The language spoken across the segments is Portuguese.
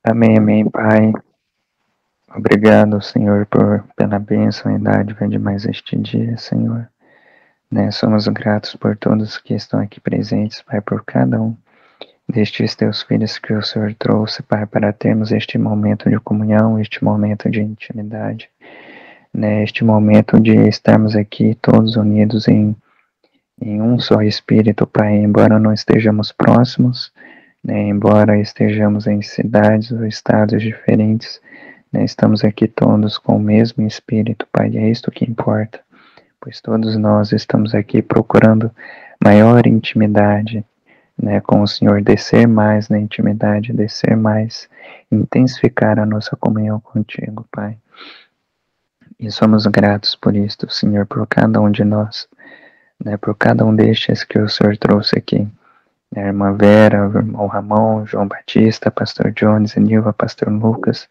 Amém, amém, Pai. Obrigado, Senhor, pela bênção e dádiva de mais este dia, Senhor. Somos gratos por todos que estão aqui presentes, Pai, por cada um destes teus filhos que o Senhor trouxe, Pai, para termos este momento de comunhão, este momento de intimidade, este momento de estarmos aqui todos unidos em um só Espírito, Pai, embora não estejamos próximos, embora estejamos em cidades ou estados diferentes, estamos aqui todos com o mesmo Espírito, Pai, e é isto que importa, pois todos nós estamos aqui procurando maior intimidade, com o Senhor, descer mais na intimidade, descer mais, intensificar a nossa comunhão contigo, Pai. E somos gratos por isto, Senhor, por cada um de nós, por cada um destes que o Senhor trouxe aqui. A irmã Vera, o irmão Ramon, João Batista, pastor Jones, Nilva, pastor Lucas,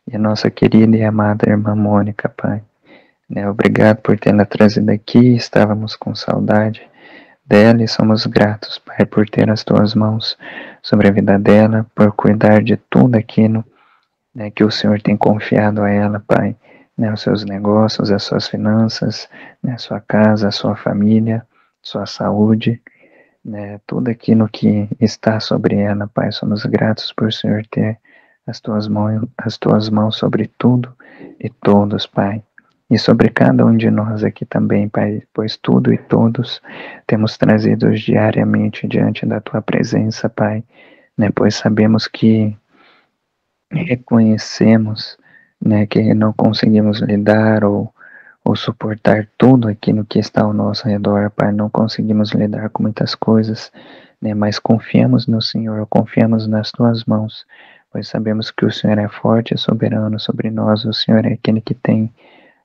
e a nossa querida e amada irmã Mônica, Pai. Obrigado por tê-la trazido aqui, estávamos com saudade dela e somos gratos, Pai, por ter as tuas mãos sobre a vida dela, por cuidar de tudo aquilo que o Senhor tem confiado a ela, Pai, os seus negócios, as suas finanças, a sua casa, a sua família, sua saúde, tudo aquilo que está sobre ela, Pai. Somos gratos por o Senhor ter as tuas mãos sobre tudo e todos, Pai. E sobre cada um de nós aqui também, Pai, pois tudo e todos temos trazido diariamente diante da tua presença, Pai, pois sabemos que reconhecemos, que não conseguimos lidar ou suportar tudo aquilo que está ao nosso redor, Pai. Não conseguimos lidar com muitas coisas, mas confiamos no Senhor, confiamos nas tuas mãos, pois sabemos que o Senhor é forte e soberano sobre nós, o Senhor é aquele que tem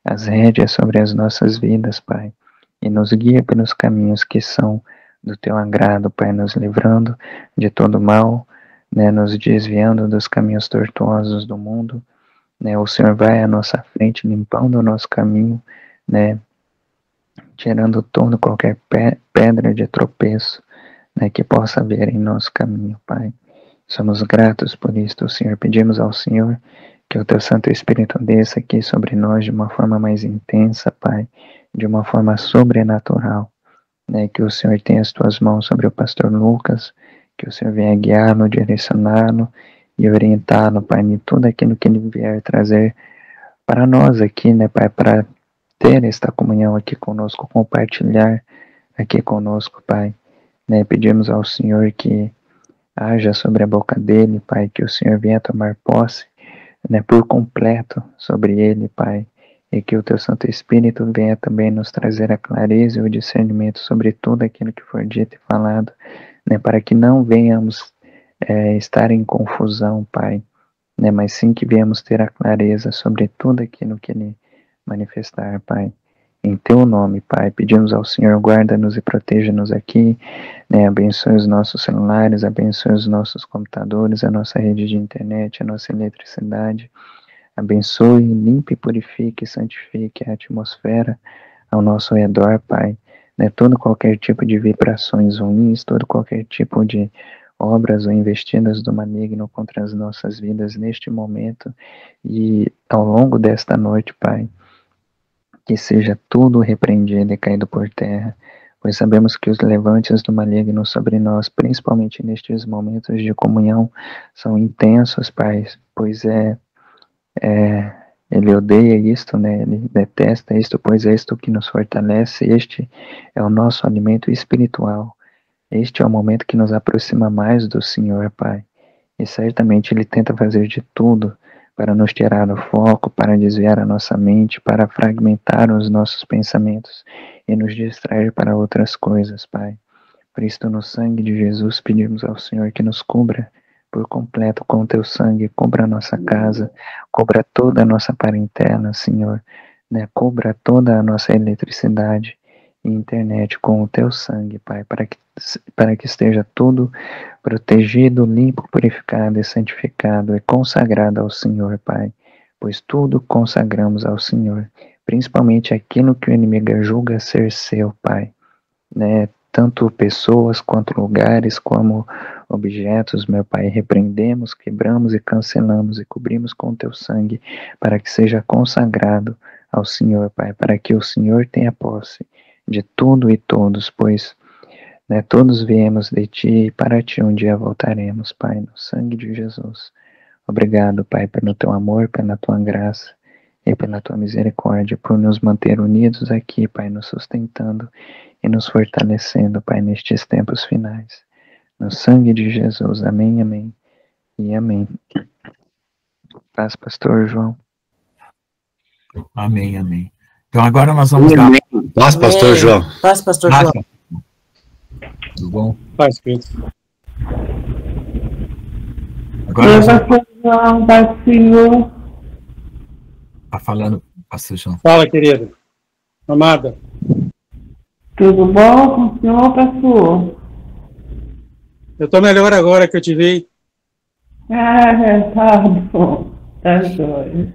as rédeas sobre as nossas vidas, Pai, e nos guia pelos caminhos que são do teu agrado, Pai, nos livrando de todo mal, nos desviando dos caminhos tortuosos do mundo. O Senhor vai à nossa frente, limpando o nosso caminho, tirando todo qualquer pedra de tropeço, que possa haver em nosso caminho, Pai. Somos gratos por isto, Senhor. Pedimos ao Senhor que o teu Santo Espírito desça aqui sobre nós de uma forma mais intensa, Pai, de uma forma sobrenatural, que o Senhor tenha as tuas mãos sobre o pastor Lucas, que o Senhor venha guiá-lo, direcioná-lo e orientá-lo, Pai, em tudo aquilo que ele vier trazer para nós aqui, Pai, para ter esta comunhão aqui conosco, compartilhar aqui conosco, Pai. Pedimos ao Senhor que haja sobre a boca dele, Pai, que o Senhor venha tomar posse, por completo sobre ele, Pai, e que o teu Santo Espírito venha também nos trazer a clareza e o discernimento sobre tudo aquilo que for dito e falado, para que não venhamos estar em confusão, Pai, mas sim que venhamos ter a clareza sobre tudo aquilo que ele manifestar, Pai. Em teu nome, Pai, pedimos ao Senhor, guarda-nos e proteja-nos aqui, abençoe os nossos celulares, abençoe os nossos computadores, a nossa rede de internet, a nossa eletricidade, abençoe, limpe, purifique, santifique a atmosfera ao nosso redor, Pai, todo qualquer tipo de vibrações ruins, todo qualquer tipo de obras ou investidas do maligno contra as nossas vidas neste momento e ao longo desta noite, Pai, que seja tudo repreendido e caído por terra, pois sabemos que os levantes do maligno sobre nós, principalmente nestes momentos de comunhão, são intensos, Pai, pois ele odeia isto, ele detesta isto, pois é isto que nos fortalece, este é o nosso alimento espiritual, este é o momento que nos aproxima mais do Senhor, Pai, e certamente ele tenta fazer de tudo para nos tirar o foco, para desviar a nossa mente, para fragmentar os nossos pensamentos e nos distrair para outras coisas, Pai. Por isso, no sangue de Jesus, pedimos ao Senhor que nos cubra por completo com o teu sangue, cubra a nossa casa, cubra toda a nossa parentela, Senhor, cubra toda a nossa eletricidade e internet com o teu sangue, Pai, para que esteja tudo protegido, limpo, purificado e santificado e consagrado ao Senhor, Pai, pois tudo consagramos ao Senhor, principalmente aquilo que o inimigo julga ser seu, Pai, tanto pessoas quanto lugares, como objetos, meu Pai, repreendemos, quebramos e cancelamos e cobrimos com teu sangue, para que seja consagrado ao Senhor, Pai, para que o Senhor tenha posse de tudo e todos, pois todos viemos de Ti e para Ti um dia voltaremos, Pai, no sangue de Jesus. Obrigado, Pai, pelo Teu amor, pela Tua graça e pela Tua misericórdia, por nos manter unidos aqui, Pai, nos sustentando e nos fortalecendo, Pai, nestes tempos finais. No sangue de Jesus, amém, amém e amém. Paz, Pastor João. Amém, amém. Então agora nós vamos dar... Paz, Pastor João. Paz, Pastor João. Tudo bom? Paz, querido. Agora nós vamos... Pastor João, Pai Senhor. Tá falando, Pastor João. Fala, querida. Amada. Tudo bom com o senhor, pastor? Eu estou melhor agora que eu te vi. Tá bom. Tá jóia.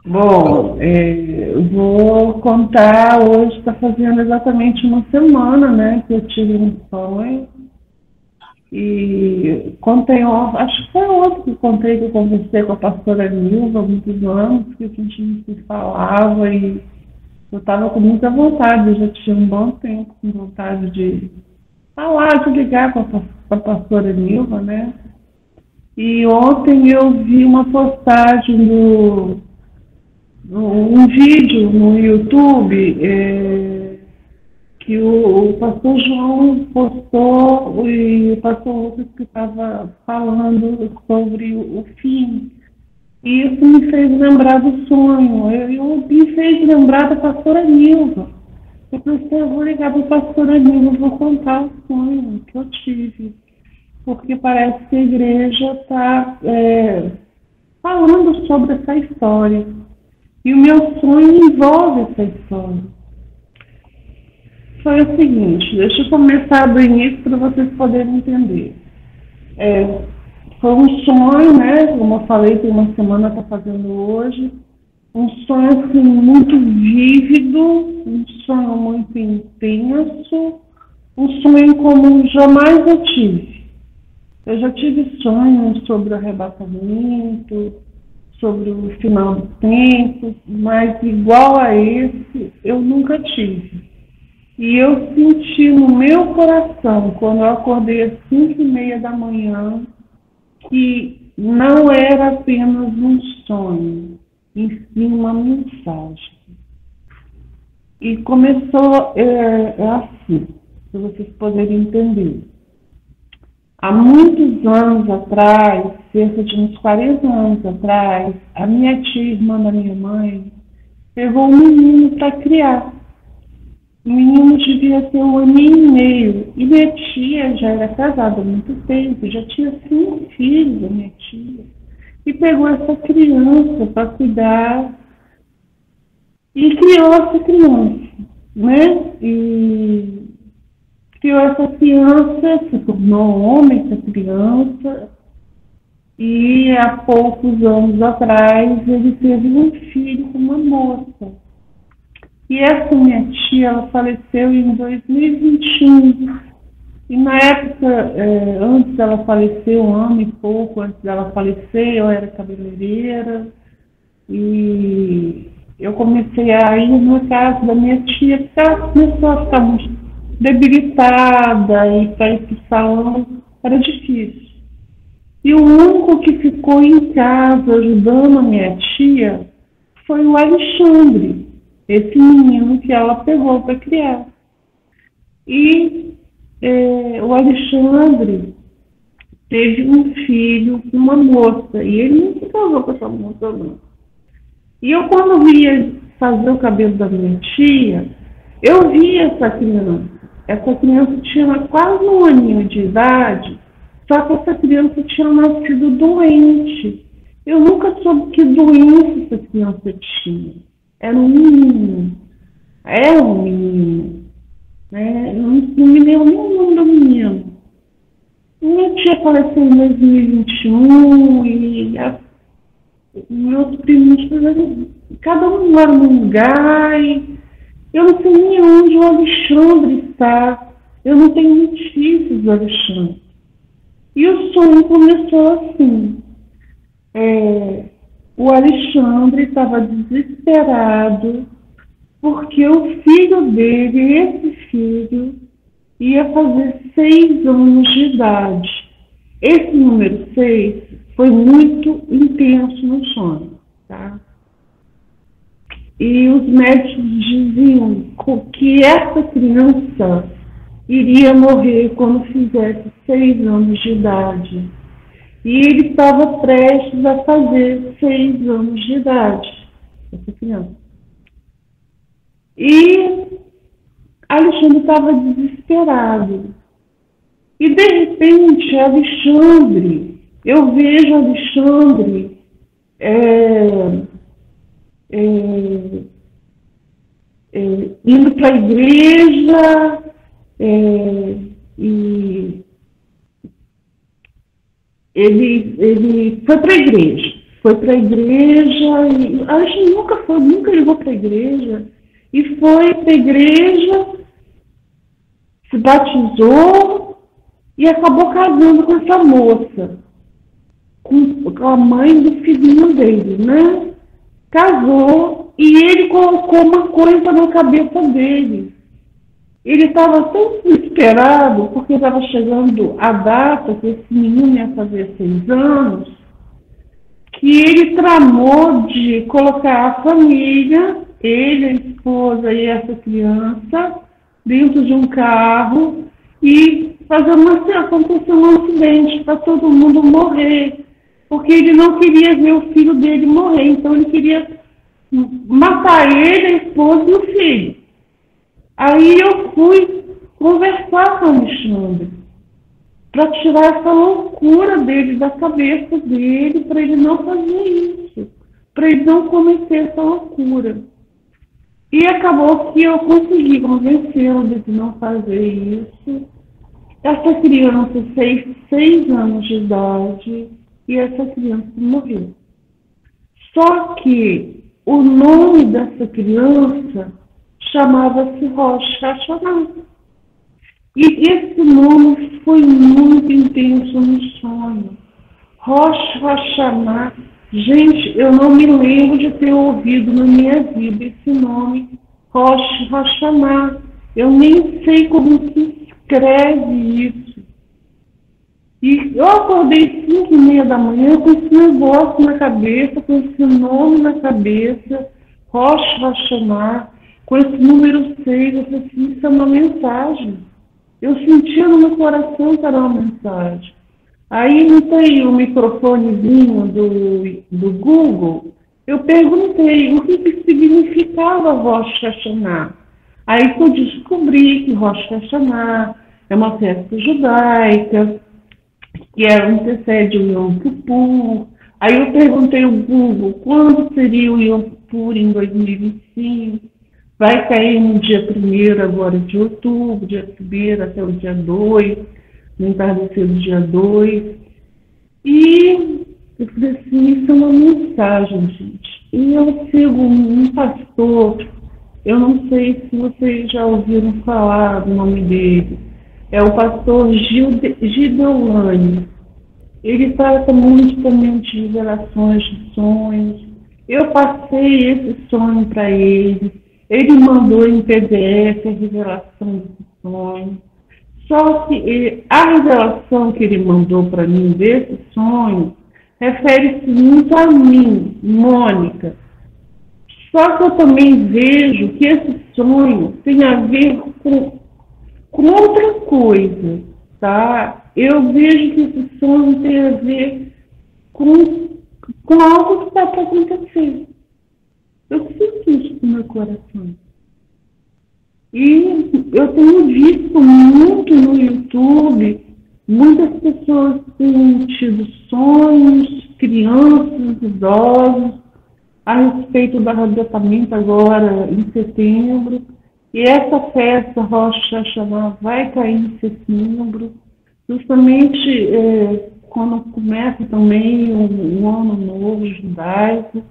Bom, eu vou contar, hoje está fazendo exatamente uma semana, né, que eu tive um sonho. E contei, acho que foi ontem que eu contei, que eu conversei com a pastora Nilva há muitos anos, que a gente não se falava e eu estava com muita vontade, eu já tinha um bom tempo com vontade de falar, de ligar com a pastora Nilva, né? E ontem eu vi uma postagem um vídeo no YouTube que o pastor João postou e o pastor Lucas que estava falando sobre o fim. E isso me fez lembrar do sonho. Eu me fez lembrar da pastora Nilva. Eu pensei, eu vou ligar para a pastora Nilva, vou contar o sonho que eu tive. Porque parece que a igreja está falando sobre essa história. E o meu sonho envolve essa história. Foi o seguinte, deixa eu começar do início para vocês poderem entender. Foi um sonho, né? Como eu falei, tem uma semana está fazendo hoje. Um sonho assim, muito vívido, um sonho muito intenso, um sonho como jamais eu tive. Eu já tive sonhos sobre o arrebatamento, sobre o final do tempo, mas igual a esse eu nunca tive. E eu senti no meu coração, quando eu acordei às 5:30 da manhã, que não era apenas um sonho, em si uma mensagem. E começou assim, para vocês poderem entender. Há muitos anos atrás, cerca de uns 40 anos atrás, a minha tia, irmã da minha mãe, pegou um menino para criar. O menino devia ter 1 aninho e meio. E minha tia já era casada há muito tempo, já tinha 5 filhos, a minha tia. E pegou essa criança para cuidar e criou essa criança, né? E criou essa criança, se tornou homem essa criança. E há poucos anos atrás ele teve um filho com uma moça. E essa minha tia, ela faleceu em 2021. E na época, antes dela falecer, 1 ano e pouco antes dela falecer, eu era cabeleireira. E eu comecei a ir na casa da minha tia, porque ela começou a ficar muito debilitada e para ir para o salão era difícil. E o único que ficou em casa ajudando a minha tia foi o Alexandre, esse menino que ela pegou para criar. E o Alexandre teve um filho com uma moça, e ele não se casou com essa moça, não. E eu, quando via fazer o cabelo da minha tia, eu via essa criança. Essa criança tinha quase 1 aninho de idade, só que essa criança tinha nascido doente. Eu nunca soube que doença essa criança tinha. Era um menino. Era um menino. Né? Eu não me lembro nem o nome do menino. Minha tia faleceu em 2021 e meus primos, cada um mora num lugar e Eu não sei nem onde o Alexandre está. Eu não tenho notícias do Alexandre. E o sonho começou assim. O Alexandre estava desesperado porque o filho dele, esse filho, ia fazer 6 anos de idade. Esse número 6 foi muito intenso no sonho, tá? E os médicos diziam que essa criança iria morrer quando fizesse 6 anos de idade. E ele estava prestes a fazer 6 anos de idade, essa criança. E Alexandre estava desesperado. E, de repente, Alexandre, eu vejo Alexandre indo para a igreja, e ele foi para a igreja. E Alexandre nunca ligou para a igreja. E foi para a igreja, se batizou e acabou casando com essa moça, com a mãe do filhinho dele, né? Casou e ele colocou uma coisa na cabeça dele. Ele estava tão desesperado porque estava chegando a data que esse menino ia fazer 6 anos, que ele tramou de colocar a família, ele, a esposa e essa criança, dentro de um carro e acontecer um acidente para todo mundo morrer, porque ele não queria ver o filho dele morrer, então ele queria matar ele, a esposa e o filho. Aí eu fui conversar com o Alexandre para tirar essa loucura dele da cabeça dele, para ele não fazer isso, para ele não cometer essa loucura. E acabou que eu consegui convencê-lo de não fazer isso. Essa criança fez 6 anos de idade e essa criança morreu. Só que o nome dessa criança chamava-se Rosh Hashanah. E esse nome foi muito intenso no sonho. Rosh Hashanah. Gente, eu não me lembro de ter ouvido na minha vida esse nome, Rosh Hashanah. Eu nem sei como se escreve isso. E eu acordei 5:30 da manhã com esse negócio na cabeça, com esse nome na cabeça, Rosh Hashanah, com esse número 6. Eu falei assim, isso é uma mensagem. Eu sentia no meu coração que era uma mensagem. Aí não tem o microfonezinho do Google, eu perguntei o que significava Rosh Hashanah. Aí eu descobri que Rosh Hashanah é uma festa judaica, que antecede o Yom Kippur. Aí eu perguntei ao Google quando seria o Yom Kippur em 2025. Vai cair no dia 1º agora de outubro, dia 1º até o dia 2, no entardecer do dia 2. E eu falei assim, isso é uma mensagem, gente. E eu sigo um pastor, eu não sei se vocês já ouviram falar do nome dele, é o pastor Gideolani. Ele trata muito também de revelações de sonhos. Eu passei esse sonho para ele. Ele mandou em PDF a revelação desse sonho. Só que a revelação que ele mandou para mim desse sonho refere-se muito a mim, Mônica. Só que eu também vejo que esse sonho tem a ver com outra coisa, tá? Eu vejo que esse sonho tem a ver com algo que está para acontecer. Eu sinto isso no meu coração. E eu tenho visto muito no YouTube, muitas pessoas têm tido sonhos, crianças, idosos, a respeito do arrebatamento agora em setembro. E essa festa Rosh Hashanah vai cair em setembro, justamente quando começa também um ano novo judaico.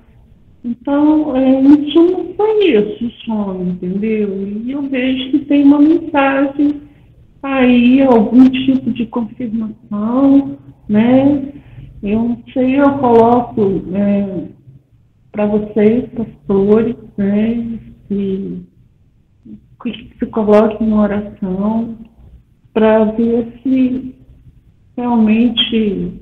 Então, em suma, foi isso o sonho, entendeu? E eu vejo que tem uma mensagem aí, algum tipo de confirmação, né? Eu não sei, eu coloco para vocês, pastores, né? Que se coloquem em oração para ver se realmente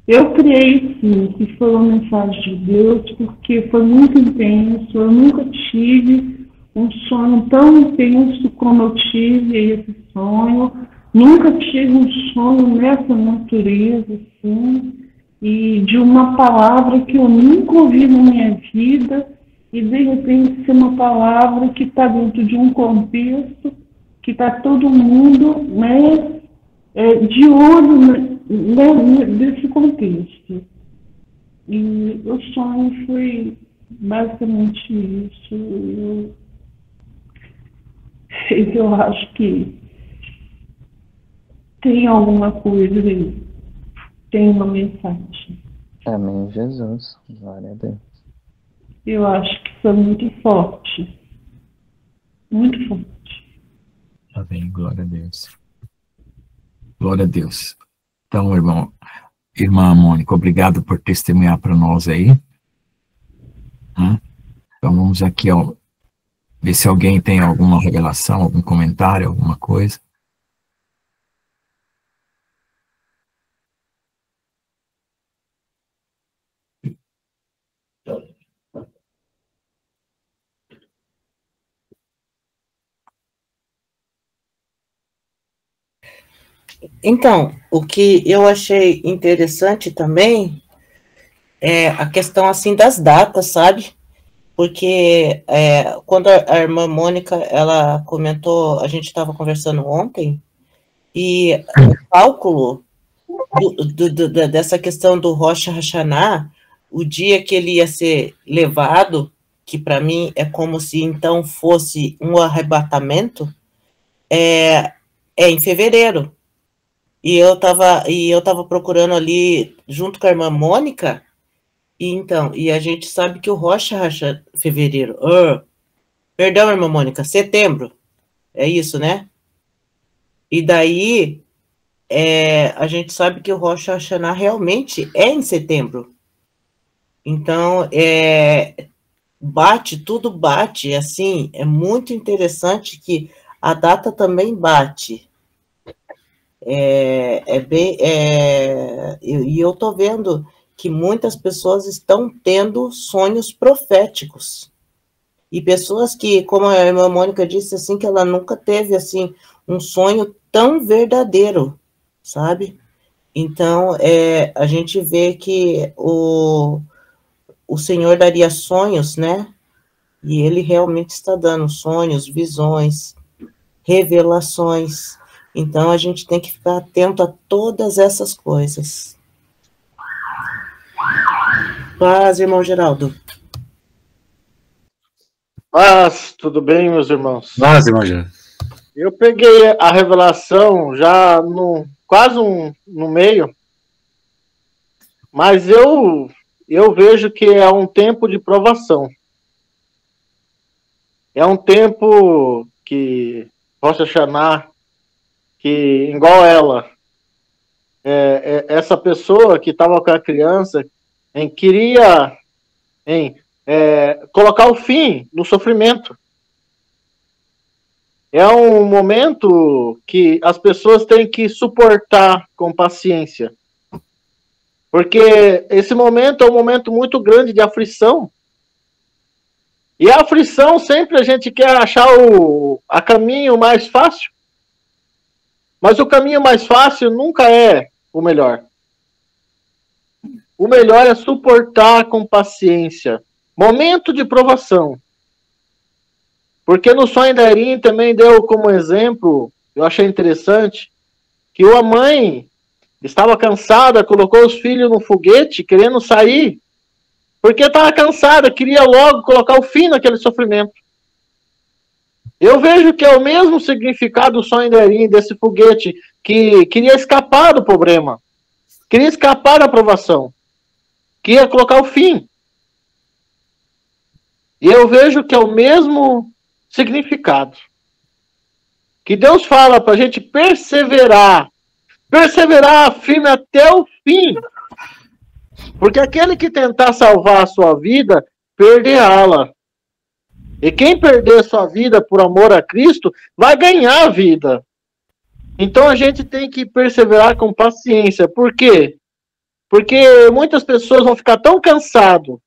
eu creio sim que foi uma mensagem de Deus, porque foi muito intenso. Eu nunca tive um sonho tão intenso como eu tive esse sonho. Nunca tive um sonho nessa natureza, assim, e de uma palavra que eu nunca ouvi na minha vida, e de repente ser uma palavra que está dentro de um contexto, que está todo mundo, né, de olho desse contexto. E o sonho foi basicamente isso. Eu acho que tem alguma coisa aí, tem uma mensagem. Amém, Jesus. Glória a Deus. Eu acho que foi muito forte. Muito forte. Amém, glória a Deus. Glória a Deus. Então, irmã Mônica, obrigado por testemunhar para nós aí. Então, vamos aqui, ó, ver se alguém tem alguma revelação, algum comentário, alguma coisa. Então, o que eu achei interessante também é a questão, assim, das datas, sabe? Porque quando a irmã Mônica, ela comentou, a gente estava conversando ontem, e o cálculo dessa questão do Rosh Hashanah, o dia que ele ia ser levado, que para mim é como se então fosse um arrebatamento, é em fevereiro. E eu tava procurando ali, junto com a irmã Mônica, e a gente sabe que o Rosh Hashanah, fevereiro, perdão, irmã Mônica, setembro, é isso, né? E daí, a gente sabe que o Rosh Hashanah realmente é em setembro. Então, tudo bate, assim, é muito interessante que a data também bate. E eu estou vendo que muitas pessoas estão tendo sonhos proféticos. E pessoas que, como a irmã Mônica disse, assim, que ela nunca teve, assim, um sonho tão verdadeiro, sabe? Então, a gente vê que o Senhor daria sonhos, né? E ele realmente está dando sonhos, visões, revelações. Então, a gente tem que ficar atento a todas essas coisas. Paz, irmão Geraldo. Paz, tudo bem, meus irmãos? Paz, irmão Geraldo. Eu peguei a revelação já quase no meio, mas eu vejo que é um tempo de provação. É um tempo que Rosh Hashanah, que igual ela, essa pessoa que estava com a criança, queria colocar o fim no sofrimento. É um momento que as pessoas têm que suportar com paciência. Porque esse momento é um momento muito grande de aflição. E a aflição sempre a gente quer achar a caminho mais fácil. Mas o caminho mais fácil nunca é o melhor. O melhor é suportar com paciência. Momento de provação. Porque no sonho da Erin também deu como exemplo, eu achei interessante, que a mãe estava cansada, colocou os filhos no foguete, querendo sair, porque estava cansada, queria logo colocar o fim naquele sofrimento. Eu vejo que é o mesmo significado do sonho da Erin, desse foguete, que queria escapar do problema, queria escapar da provação, queria colocar o fim. E eu vejo que é o mesmo significado. Que Deus fala para a gente perseverar. Perseverar firme até o fim. Porque aquele que tentar salvar a sua vida, perderá-la. E quem perder a sua vida por amor a Cristo, vai ganhar a vida. Então a gente tem que perseverar com paciência. Por quê? Porque muitas pessoas vão ficar tão cansadas,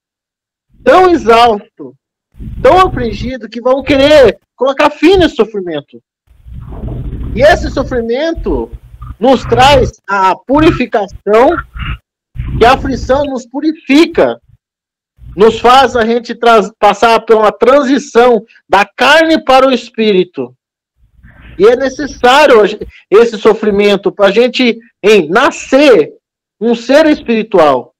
tão exaustos, tão afligidos, que vão querer colocar fim nesse sofrimento. E esse sofrimento nos traz a purificação, e a aflição nos purifica, nos faz a gente passar por uma transição da carne para o espírito. E é necessário esse sofrimento para a gente nascer um ser espiritual.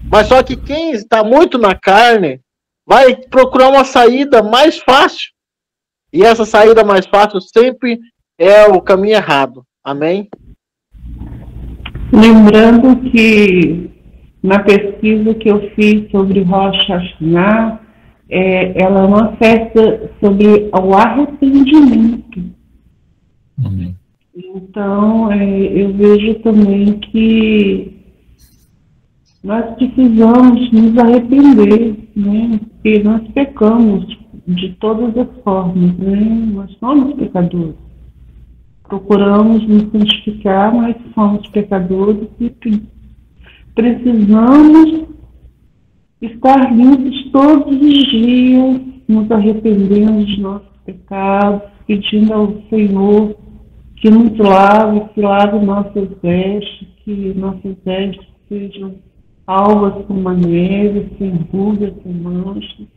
Mas só que quem está muito na carne vai procurar uma saída mais fácil. E essa saída mais fácil sempre é o caminho errado. Amém? Lembrando que na pesquisa que eu fiz sobre Rosh Hashanah, ela é uma festa sobre o arrependimento. Amém. Então, eu vejo também que nós precisamos nos arrepender, né? Porque nós pecamos de todas as formas, né? Nós somos pecadores. Procuramos nos santificar, mas somos pecadores e precisamos estar limpos todos os dias, nos arrependendo de nossos pecados, pedindo ao Senhor que nos lave, que lave nossas vestes, que nossas vestes sejam alvas como a neve, sem rugas, sem manchas,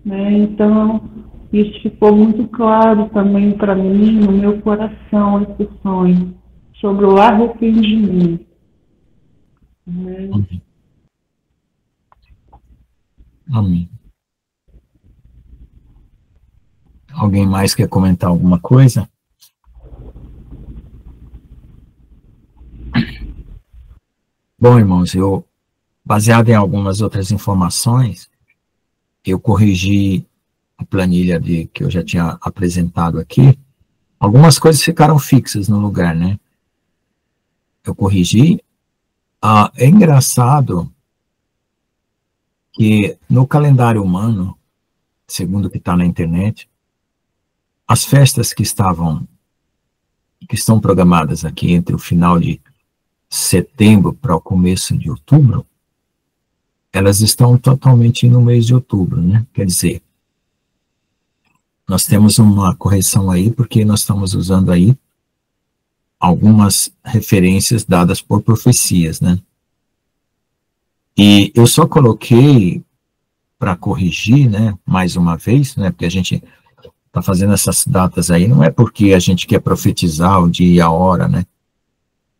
né? Então, isso ficou muito claro também para mim, no meu coração, esse sonho, sobre o arrependimento. Né? Amém. Amém. Alguém mais quer comentar alguma coisa? Bom, irmãos, baseado em algumas outras informações, eu corrigi a planilha que eu já tinha apresentado aqui. Algumas coisas ficaram fixas no lugar, né? Eu corrigi. É engraçado que no calendário humano, segundo o que está na internet, as festas que estão programadas aqui entre o final de setembro para o começo de outubro, elas estão totalmente no mês de outubro, né? Quer dizer, nós temos uma correção aí, porque nós estamos usando aí algumas referências dadas por profecias, né? E eu só coloquei para corrigir, né, mais uma vez, né, porque a gente está fazendo essas datas aí, não é porque a gente quer profetizar o dia e a hora, né?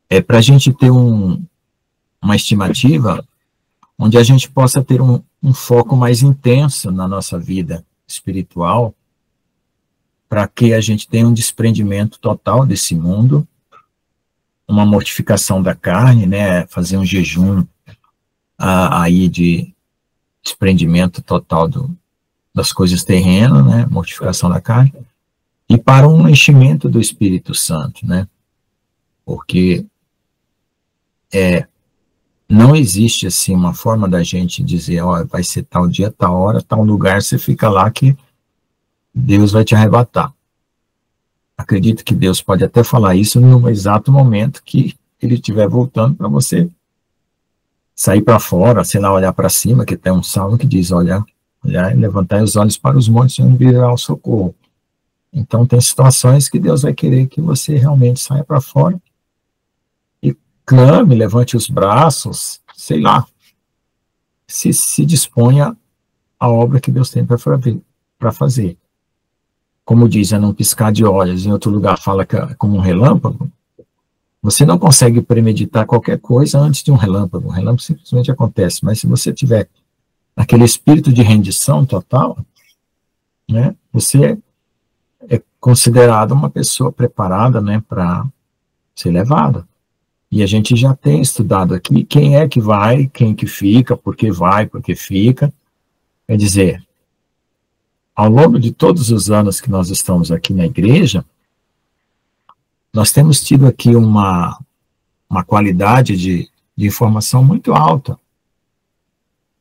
É para a gente ter uma estimativa onde a gente possa ter um foco mais intenso na nossa vida espiritual, para que a gente tenha um desprendimento total desse mundo, uma mortificação da carne, né, fazer um jejum aí de desprendimento total das coisas terrenas, né, mortificação da carne, e para um enchimento do Espírito Santo, né, porque não existe assim uma forma da gente dizer, ó, vai ser tal dia, tal hora, tal lugar, você fica lá que Deus vai te arrebatar. Acredito que Deus pode até falar isso no exato momento que ele estiver voltando para você sair para fora, sei lá, olhar para cima, que tem um salmo que diz, olhar e levantar os olhos para os montes e onde virá o socorro. Então tem situações que Deus vai querer que você realmente saia para fora e clame, levante os braços, sei lá, se disponha à obra que Deus tem para fazer. Como diz, é não piscar de olhos, em outro lugar fala que é como um relâmpago. Você não consegue premeditar qualquer coisa antes de um relâmpago. O relâmpago simplesmente acontece, mas se você tiver aquele espírito de rendição total, né, você é considerado uma pessoa preparada, né, para ser levada. E a gente já tem estudado aqui quem é que vai, quem que fica, por que vai, por que fica. Quer dizer, ao longo de todos os anos que nós estamos aqui na igreja, nós temos tido aqui uma qualidade de informação muito alta,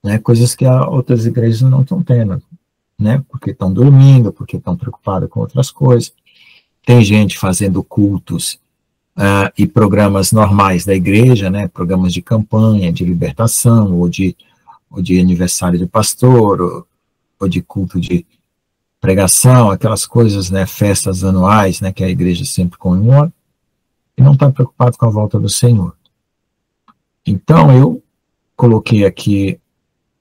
né? Coisas que outras igrejas não estão tendo, né? Porque estão dormindo, porque estão preocupados com outras coisas. Tem gente fazendo cultos e programas normais da igreja, né? Programas de campanha, de libertação, ou de aniversário de pastor, ou de culto de pregação, aquelas coisas, né? Festas anuais, né? Que a igreja sempre comemora, e não está preocupado com a volta do Senhor. Então, eu coloquei aqui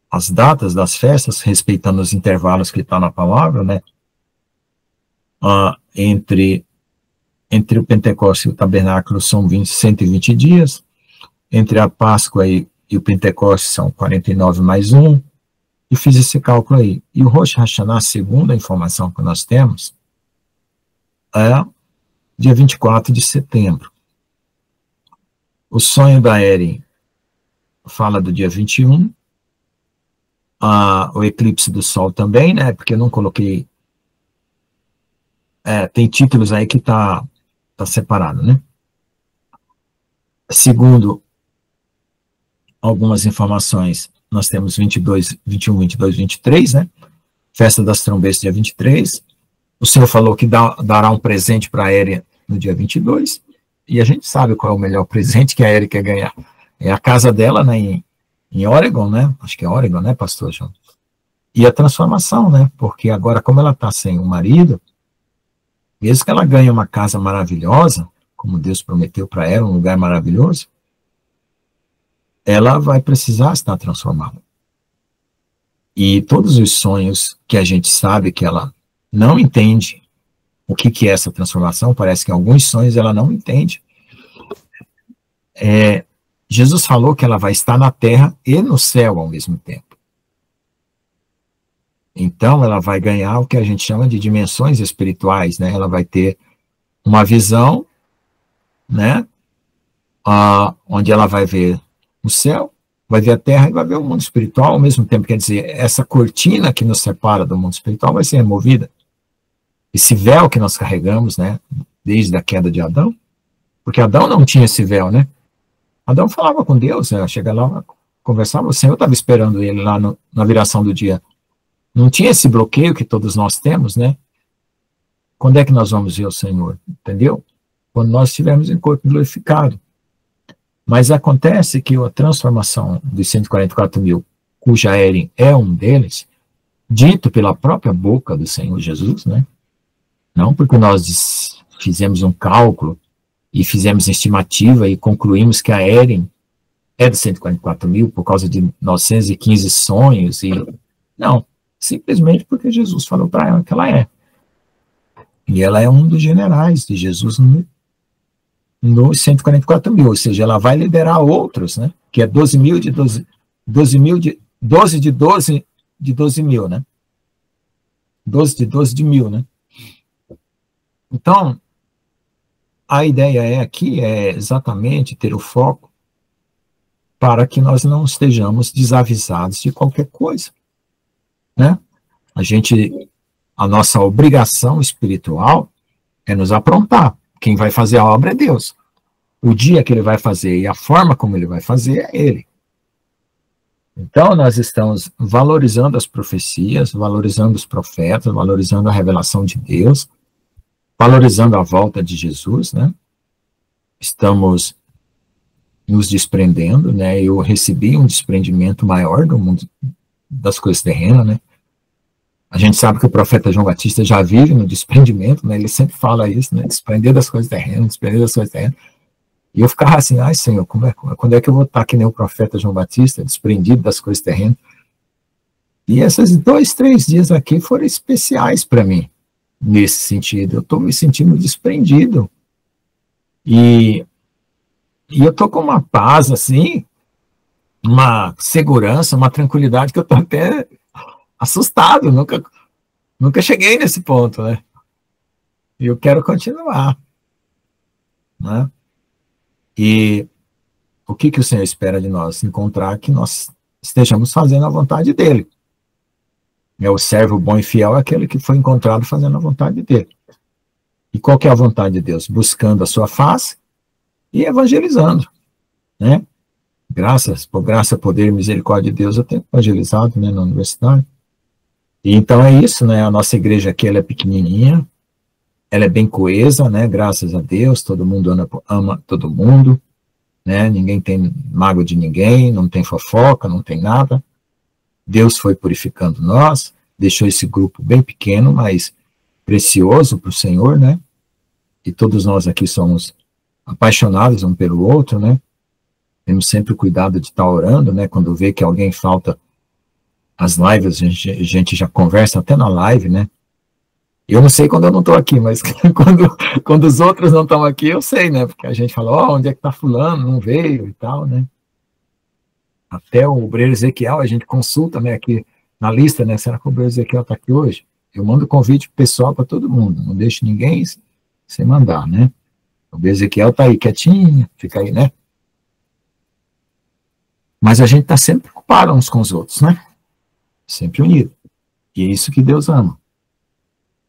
as datas das festas, respeitando os intervalos que está na palavra, né? Entre o Pentecostes e o Tabernáculo são 120 dias, entre a Páscoa e o Pentecostes são 49 mais 1, e fiz esse cálculo aí. E o Rosh Hashanah, segundo a informação que nós temos, é dia 24 de setembro. O sonho da Eren fala do dia 21, o eclipse do Sol também, né, porque eu não coloquei, tem títulos aí que tá separado, né. Segundo algumas informações, nós temos 22, 21, 22, 23, né, festa das trombetas dia 23, o Senhor falou que dará um presente para a Eren no dia 22, e a gente sabe qual é o melhor presente que a Eren quer ganhar, é a casa dela, né, em Oregon, né, acho que é Oregon, né, pastor João? E a transformação, né, porque agora, como ela está sem o marido, mesmo que ela ganhe uma casa maravilhosa, como Deus prometeu para ela, um lugar maravilhoso, ela vai precisar estar transformada. E todos os sonhos que a gente sabe que ela não entende o que é essa transformação, parece que em alguns sonhos ela não entende. Jesus falou que ela vai estar na terra e no céu ao mesmo tempo. Então, ela vai ganhar o que a gente chama de dimensões espirituais, né? Ela vai ter uma visão, né? Onde ela vai ver o céu, vai ver a terra e vai ver o mundo espiritual ao mesmo tempo. Quer dizer, essa cortina que nos separa do mundo espiritual vai ser removida. Esse véu que nós carregamos, né? Desde a queda de Adão, porque Adão não tinha esse véu, né? Adão falava com Deus, né? Chega lá, conversava, o Senhor estava esperando ele lá na viração do dia. Não tinha esse bloqueio que todos nós temos, né? Quando é que nós vamos ver o Senhor? Entendeu? Quando nós estivermos em corpo glorificado. Mas acontece que a transformação dos 144 mil, cuja Eren é um deles, dito pela própria boca do Senhor Jesus, né? Não porque nós fizemos um cálculo e fizemos estimativa e concluímos que a Eren é dos 144 mil por causa de 915 sonhos. Não, simplesmente porque Jesus falou para ela que ela é. E ela é um dos generais de Jesus nos 144 mil, ou seja, ela vai liderar outros, né? Que é 12 mil de 12 mil, né? 12 de 12 de mil, né? Então, a ideia aqui é exatamente ter o foco para que nós não estejamos desavisados de qualquer coisa, né? A nossa obrigação espiritual é nos aprontar. Quem vai fazer a obra é Deus. O dia que ele vai fazer e a forma como ele vai fazer é ele. Então, nós estamos valorizando as profecias, valorizando os profetas, valorizando a revelação de Deus, valorizando a volta de Jesus, né? Estamos nos desprendendo, né? Eu recebi um desprendimento maior do mundo das coisas terrenas, né? A gente sabe que o profeta João Batista já vive no desprendimento, né? Ele sempre fala isso, né? Desprender das coisas terrenas, desprender das coisas terrenas. E eu ficava assim, ai Senhor, quando é que eu vou estar que nem o profeta João Batista, desprendido das coisas terrenas? E esses 2, 3 dias aqui foram especiais para mim, nesse sentido. Eu estou me sentindo desprendido. E eu estou com uma paz, assim, uma segurança, uma tranquilidade que eu estou até assustado, nunca cheguei nesse ponto, né? E eu quero continuar, né? E o que o Senhor espera de nós? Encontrar que nós estejamos fazendo a vontade dEle. O servo bom e fiel é aquele que foi encontrado fazendo a vontade dele. E qual que é a vontade de Deus? Buscando a sua face e evangelizando, né? Por graça, poder e misericórdia de Deus, eu tenho evangelizado, né, na universidade. E então é isso, né? A nossa igreja aqui, ela é pequenininha, ela é bem coesa, né? Graças a Deus, todo mundo ama todo mundo, né? Ninguém tem mágoa de ninguém, não tem fofoca, não tem nada. Deus foi purificando nós, deixou esse grupo bem pequeno, mas precioso para o Senhor, né? E todos nós aqui somos apaixonados um pelo outro, né? Temos sempre cuidado de estar orando, né? Quando vê que alguém falta as lives, a gente já conversa até na live, né? Eu não sei quando eu não estou aqui, mas quando os outros não estão aqui, eu sei, né? Porque a gente fala, onde é que está fulano? Não veio e tal, né? Até o obreiro Ezequiel, a gente consulta, né, aqui na lista, né, será que o obreiro Ezequiel está aqui hoje? Eu mando convite pessoal para todo mundo, não deixo ninguém sem mandar, né? O obreiro Ezequiel está aí quietinho, fica aí, né? Mas a gente está sempre preocupado uns com os outros, né? Sempre unido. E é isso que Deus ama.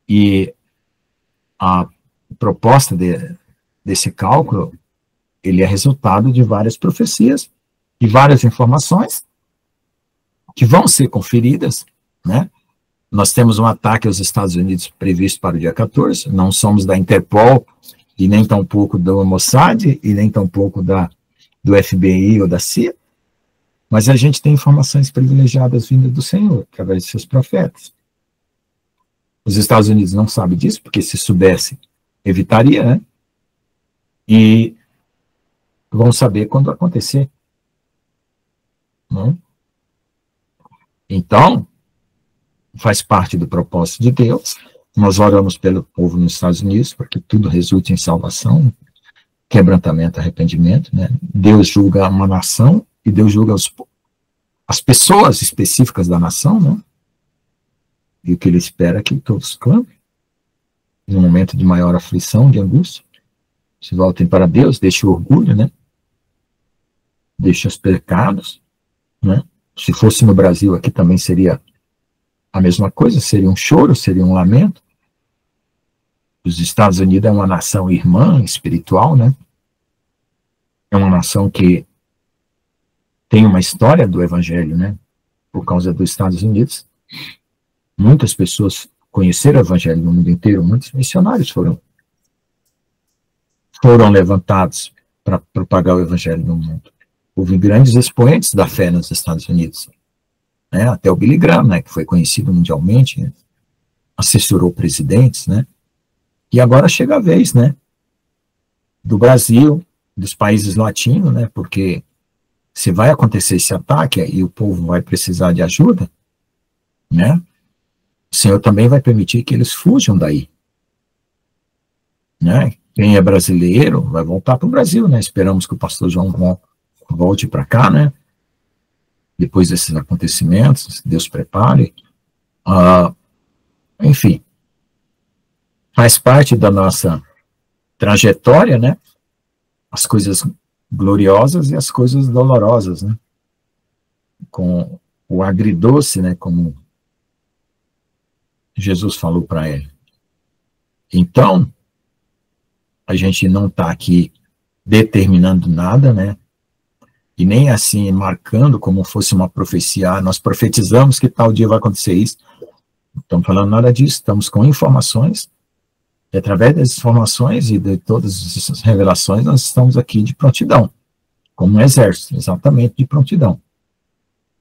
E a proposta desse cálculo, ele é resultado de várias profecias, de várias informações que vão ser conferidas, né? Nós temos um ataque aos Estados Unidos previsto para o dia 14, não somos da Interpol, e nem tampouco do Mossad, e nem tampouco do FBI ou da CIA, mas a gente tem informações privilegiadas vindas do Senhor, através de seus profetas. Os Estados Unidos não sabem disso, porque se soubesse, evitaria, né? E vão saber quando acontecer. Não? Então, faz parte do propósito de Deus. Nós oramos pelo povo nos Estados Unidos, para que tudo resulte em salvação, quebrantamento, arrependimento, né? Deus julga uma nação, e Deus julga as pessoas específicas da nação, né? E o que ele espera é que todos clamem, no momento de maior aflição, de angústia, se voltem para Deus, deixem o orgulho, né? Deixem os pecados, né? Se fosse no Brasil, aqui também seria a mesma coisa, seria um choro, seria um lamento. Os Estados Unidos é uma nação irmã, espiritual, né? É uma nação que tem uma história do Evangelho, né? Por causa dos Estados Unidos. Muitas pessoas conheceram o Evangelho no mundo inteiro, muitos missionários foram levantados para propagar o Evangelho no mundo. Houve grandes expoentes da fé nos Estados Unidos, né? Até o Billy Graham, né, que foi conhecido mundialmente, né? Assessorou presidentes, né? E agora chega a vez, né, do Brasil, dos países latinos, né? Porque se vai acontecer esse ataque e o povo vai precisar de ajuda, né? O Senhor também vai permitir que eles fujam daí, né? Quem é brasileiro vai voltar para o Brasil, né? Esperamos que o pastor João volte para cá, né? Depois desses acontecimentos, Deus prepare. Enfim, faz parte da nossa trajetória, né? As coisas gloriosas e as coisas dolorosas, né? Com o agridoce, né? Como Jesus falou para ele. Então, a gente não está aqui determinando nada, né? E nem assim marcando como fosse uma profecia. Nós profetizamos que tal dia vai acontecer isso. Não estamos falando nada disso, estamos com informações. E através das informações e de todas essas revelações, nós estamos aqui de prontidão, como um exército, exatamente de prontidão.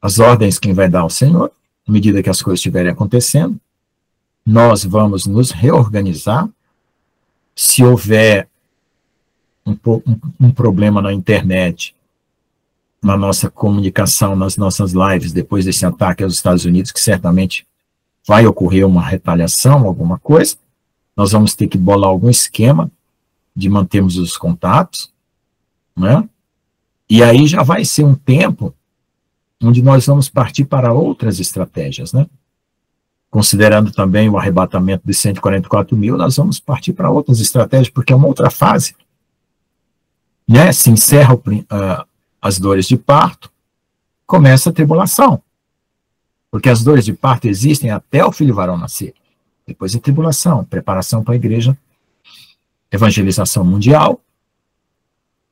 As ordens quem vai dar ao Senhor, à medida que as coisas estiverem acontecendo, nós vamos nos reorganizar. Se houver um problema na internet, na nossa comunicação, nas nossas lives, depois desse ataque aos Estados Unidos, que certamente vai ocorrer uma retaliação, alguma coisa, nós vamos ter que bolar algum esquema de mantermos os contatos, né? E aí já vai ser um tempo onde nós vamos partir para outras estratégias, né? Considerando também o arrebatamento de 144 mil, nós vamos partir para outras estratégias, porque é uma outra fase, né? Se encerra as dores de parto, começa a tribulação. Porque as dores de parto existem até o filho varão nascer. Depois é tribulação, preparação para a igreja, evangelização mundial,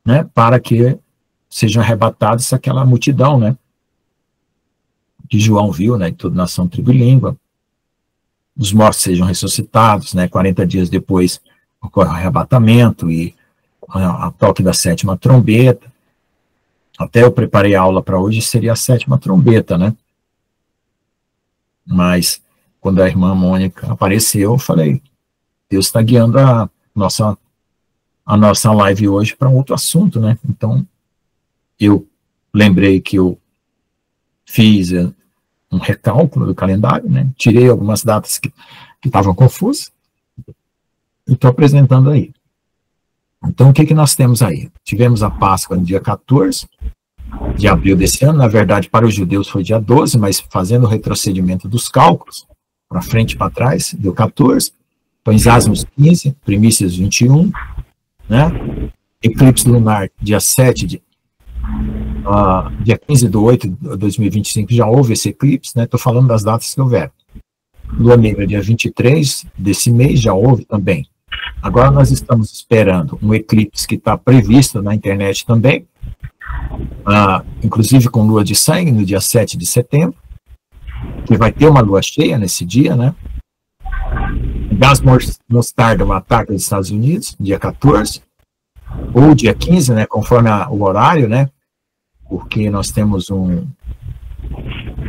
né, para que sejam arrebatados aquela multidão, né, que João viu, né, em toda nação, tribo e língua, os mortos sejam ressuscitados, né, 40 dias depois ocorre o arrebatamento e a toque da 7ª trombeta. Até eu preparei a aula para hoje, seria a 7ª trombeta, né, mas quando a irmã Mônica apareceu, eu falei, Deus está guiando a nossa live hoje para um outro assunto, né, então eu lembrei que eu fiz um recálculo do calendário, né, tirei algumas datas que estavam confusas, e estou apresentando aí. Então, o que nós temos aí? Tivemos a Páscoa no dia 14 de abril desse ano, na verdade, para os judeus foi dia 12, mas fazendo o retrocedimento dos cálculos, para frente e para trás, deu 14, pães asmos 15, primícias 21, né? Eclipse lunar dia 7, dia 15/8/2025, já houve esse eclipse, né? Estou falando das datas que houveram. Lua negra dia 23 desse mês, já houve também. Agora nós estamos esperando um eclipse que está previsto na internet também, inclusive com lua de sangue, no dia 7 de setembro, que vai ter uma lua cheia nesse dia, né? Gás mostarda, um ataque dos Estados Unidos, dia 14, ou dia 15, né, conforme o horário, né? Porque nós temos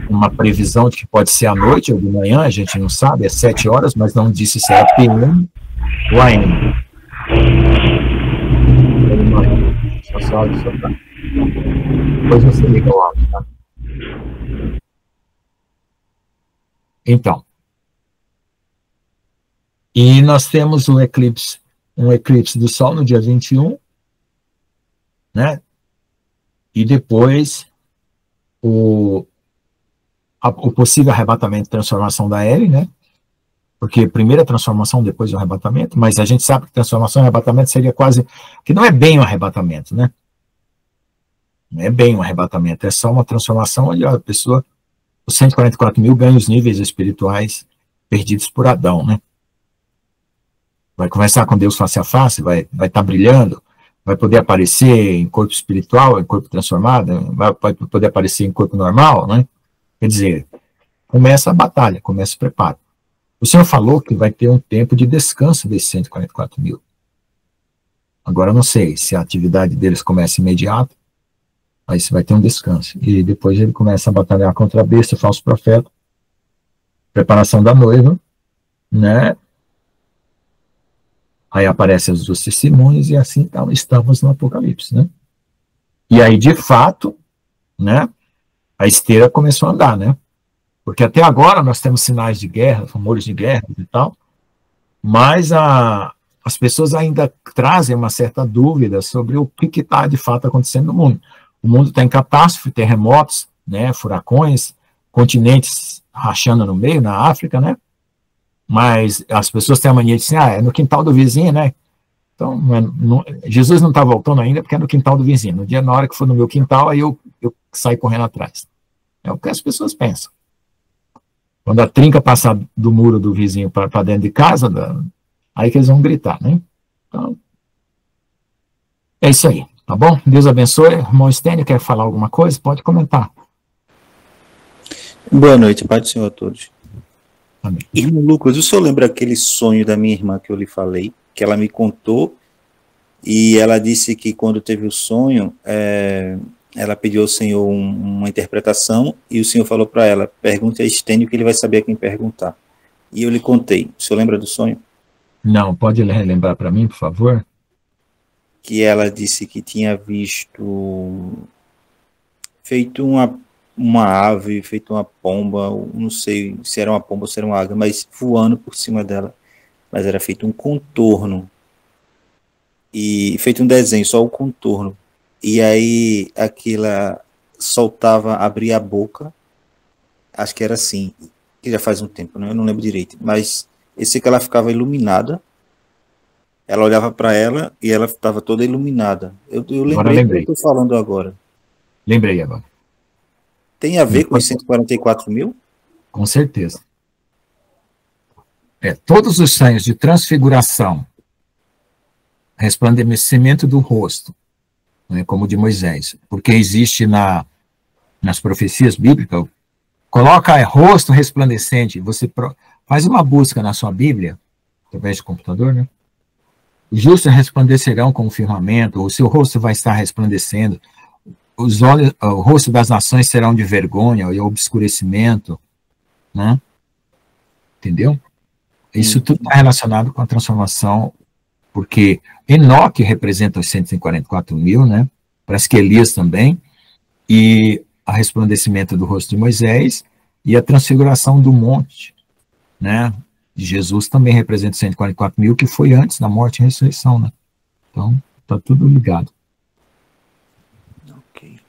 uma previsão de que pode ser à noite ou de manhã, a gente não sabe, é 7 horas, mas não disse se é PM ou AM. Depois você liga o áudio, tá? Então, e nós temos um eclipse do Sol no dia 21, né? E depois o possível arrebatamento e transformação da Ellen, né? Porque primeiro a transformação, depois o arrebatamento, mas a gente sabe que transformação e arrebatamento seria quase, que não é bem um arrebatamento, né? Não é bem um arrebatamento, é só uma transformação onde a pessoa, os 144 mil ganham os níveis espirituais perdidos por Adão, né? Vai conversar com Deus face a face, vai estar brilhando, vai poder aparecer em corpo espiritual, em corpo transformado, vai poder aparecer em corpo normal, né? Quer dizer, começa a batalha, começa o preparo. O Senhor falou que vai ter um tempo de descanso desses 144 mil. Agora eu não sei se a atividade deles começa imediato, aí você vai ter um descanso. E depois ele começa a batalhar contra a besta, o falso profeta, preparação da noiva, né? Aí aparecem as duas testemunhas e assim então, estamos no Apocalipse, né? E aí, de fato, né, a esteira começou a andar, né? Porque até agora nós temos sinais de guerra, rumores de guerra e tal, mas as pessoas ainda trazem uma certa dúvida sobre o que está de fato acontecendo no mundo. O mundo está em catástrofe, terremotos, né, furacões, continentes rachando no meio, na África, né? Mas as pessoas têm a mania de dizer, é no quintal do vizinho, né? Então, Jesus não está voltando ainda porque é no quintal do vizinho. Na hora que for no meu quintal, aí eu saio correndo atrás. É o que as pessoas pensam. Quando a trinca passar do muro do vizinho para dentro de casa, aí que eles vão gritar, né? Então, é isso aí, tá bom? Deus abençoe. Irmão Stênio, quer falar alguma coisa? Pode comentar. Boa noite, Pai do Senhor a todos. Amém. Irmão Lucas, o senhor lembra aquele sonho da minha irmã que eu lhe falei? Que ela me contou, e ela disse que quando teve o sonho, ela pediu ao Senhor uma interpretação, e o Senhor falou para ela, pergunte a Estênio que ele vai saber a quem perguntar. E eu lhe contei. O senhor lembra do sonho? Não, pode relembrar para mim, por favor? Que ela disse que tinha feito uma ave, feito uma pomba, não sei se era uma pomba ou se era uma águia, mas voando por cima dela. Mas era feito um contorno. E feito um desenho, só o contorno. E aí aquela soltava, abria a boca, acho que era assim, que já faz um tempo, né? Eu não lembro direito, mas esse que ela ficava iluminada, ela olhava para ela e ela estava toda iluminada. Eu lembrei do que eu estou falando agora. Lembrei agora. Tem a ver com os 144 mil? Com certeza. Todos os sonhos de transfiguração, resplandecimento do rosto, né, como o de Moisés, porque existe nas profecias bíblicas, coloca rosto resplandecente, você faz uma busca na sua Bíblia, através do computador, né? Os justos resplandecerão como firmamento, o seu rosto vai estar resplandecendo, os olhos, o rosto das nações serão de vergonha e obscurecimento, né? Entendeu? Isso tudo está relacionado com a transformação, porque Enoque representa os 144 mil, né? Parece que Elias também, e o resplandecimento do rosto de Moisés e a transfiguração do monte, né? De Jesus também representa os 144 mil, que foi antes da morte e ressurreição, né? Então, está tudo ligado. Ok.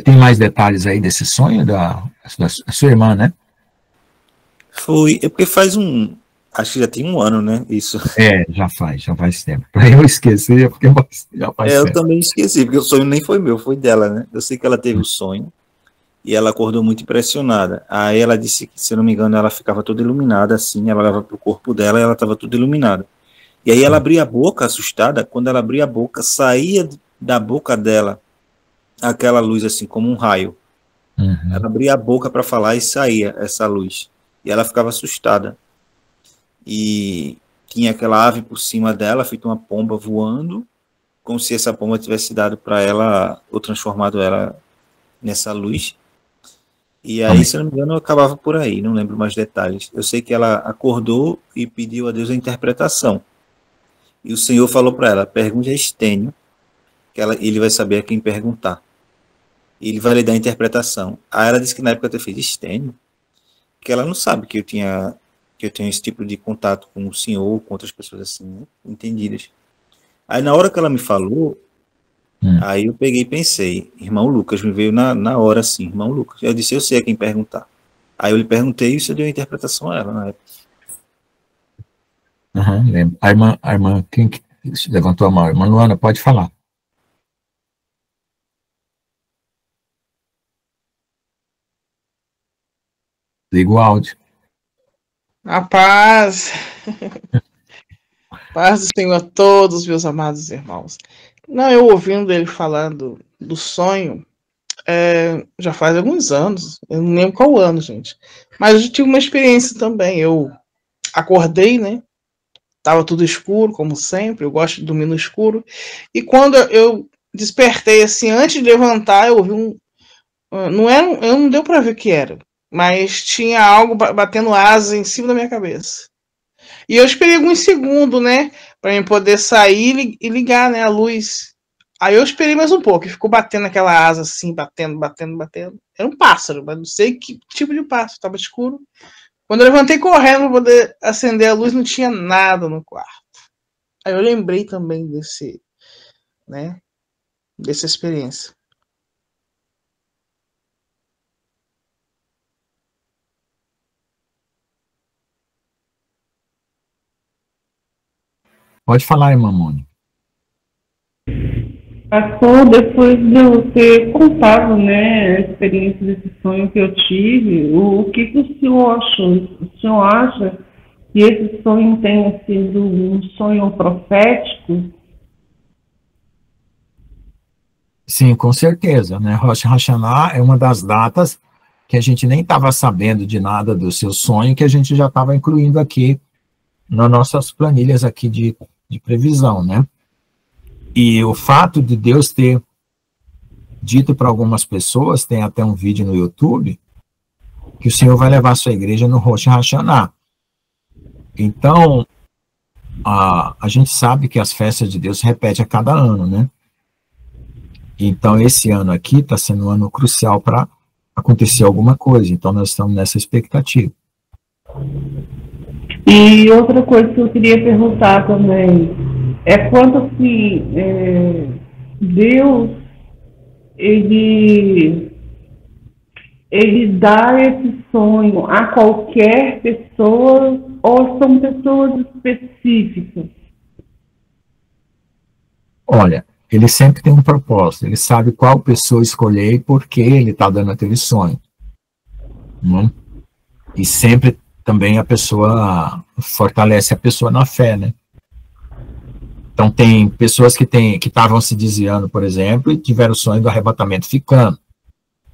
Tem mais detalhes aí desse sonho da sua irmã, né? Foi, porque faz acho que já tem um ano, né, isso. Já faz tempo. Para eu esquecer, porque já faz tempo. Eu também esqueci, porque o sonho nem foi meu, foi dela, né? Eu sei que ela teve o sonho e ela acordou muito impressionada. Aí ela disse que, se eu não me engano, ela ficava toda iluminada, assim, ela olhava pro corpo dela e ela estava toda iluminada. E aí ela abria a boca, assustada, quando ela abria a boca, saía da boca dela aquela luz, assim, como um raio. Uhum. Ela abria a boca para falar e saía essa luz. E ela ficava assustada. E tinha aquela ave por cima dela, feita uma pomba voando, como se essa pomba tivesse dado para ela, ou transformado ela nessa luz. E aí, se eu não me engano, eu acabava por aí, não lembro mais detalhes. Eu sei que ela acordou e pediu a Deus a interpretação. E o Senhor falou para ela, pergunte a Estênio, que ele vai saber a quem perguntar. E ele vai lhe dar a interpretação. Aí ela disse que na época eu fiz Estênio, que ela não sabe que eu tenho esse tipo de contato com o Senhor, com outras pessoas assim, né, entendidas. Aí na hora que ela me falou, aí eu peguei e pensei, irmão Lucas, me veio na hora assim, irmão Lucas. Eu disse, eu sei a quem perguntar. Aí eu lhe perguntei e isso deu a interpretação a ela na época. Lembro. A irmã, quem que levantou a mão? A irmã Luana, pode falar. Liga o áudio. A paz. Paz do Senhor a todos, meus amados irmãos. Não, eu ouvindo ele falando do sonho, já faz alguns anos, eu não lembro qual ano, gente. Mas eu tive uma experiência também. Eu acordei, né? Tava tudo escuro, como sempre. Eu gosto de dormir no escuro. E quando eu despertei, assim, antes de levantar, eu ouvi não deu para ver o que era, mas tinha algo batendo asa em cima da minha cabeça. E eu esperei alguns segundos, né, para eu poder sair e ligar, né, a luz. Aí eu esperei mais um pouco e ficou batendo aquela asa assim, batendo. Era um pássaro, mas não sei que tipo de pássaro, estava escuro. Quando eu levantei correndo para poder acender a luz, não tinha nada no quarto. Aí eu lembrei também dessa experiência. Pode falar, irmã Mônica. Pastor, depois de eu ter contado, né, a experiência desse sonho que eu tive, o que o senhor achou? O senhor acha que esse sonho tenha sido um sonho profético? Sim, com certeza, né? Rosh Hashanah é uma das datas que a gente nem estava sabendo de nada do seu sonho, que a gente já estava incluindo aqui nas nossas planilhas aqui de previsão, né? E o fato de Deus ter dito para algumas pessoas, tem até um vídeo no YouTube, que o Senhor vai levar a sua igreja no Rosh Hashanah. Então, a gente sabe que as festas de Deus se repetem a cada ano, né? Então, esse ano aqui está sendo um ano crucial para acontecer alguma coisa. Então, nós estamos nessa expectativa. E outra coisa que eu queria perguntar também é quanto assim, Deus, ele dá esse sonho a qualquer pessoa ou são pessoas específicas? Olha, ele sempre tem um propósito, ele sabe qual pessoa escolher e por que ele está dando aquele sonho. Né? E sempre também a pessoa fortalece a pessoa na fé, né? Então tem pessoas que estavam se desviando, por exemplo, e tiveram o sonho do arrebatamento ficando.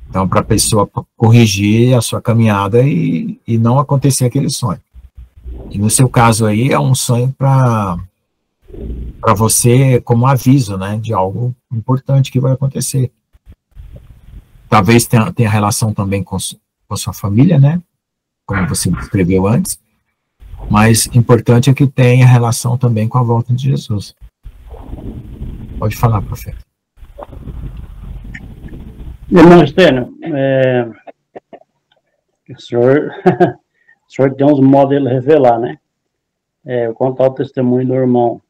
Então, para a pessoa corrigir a sua caminhada e não acontecer aquele sonho. E no seu caso aí, é um sonho para você como aviso, né, de algo importante que vai acontecer. Talvez tenha relação também com sua família, né, como você descreveu antes, mas importante é que tenha relação também com a volta de Jesus. Pode falar, profeta. Irmão Estênio, o senhor tem uns modos de ele revelar, né? Eu contar o testemunho do irmão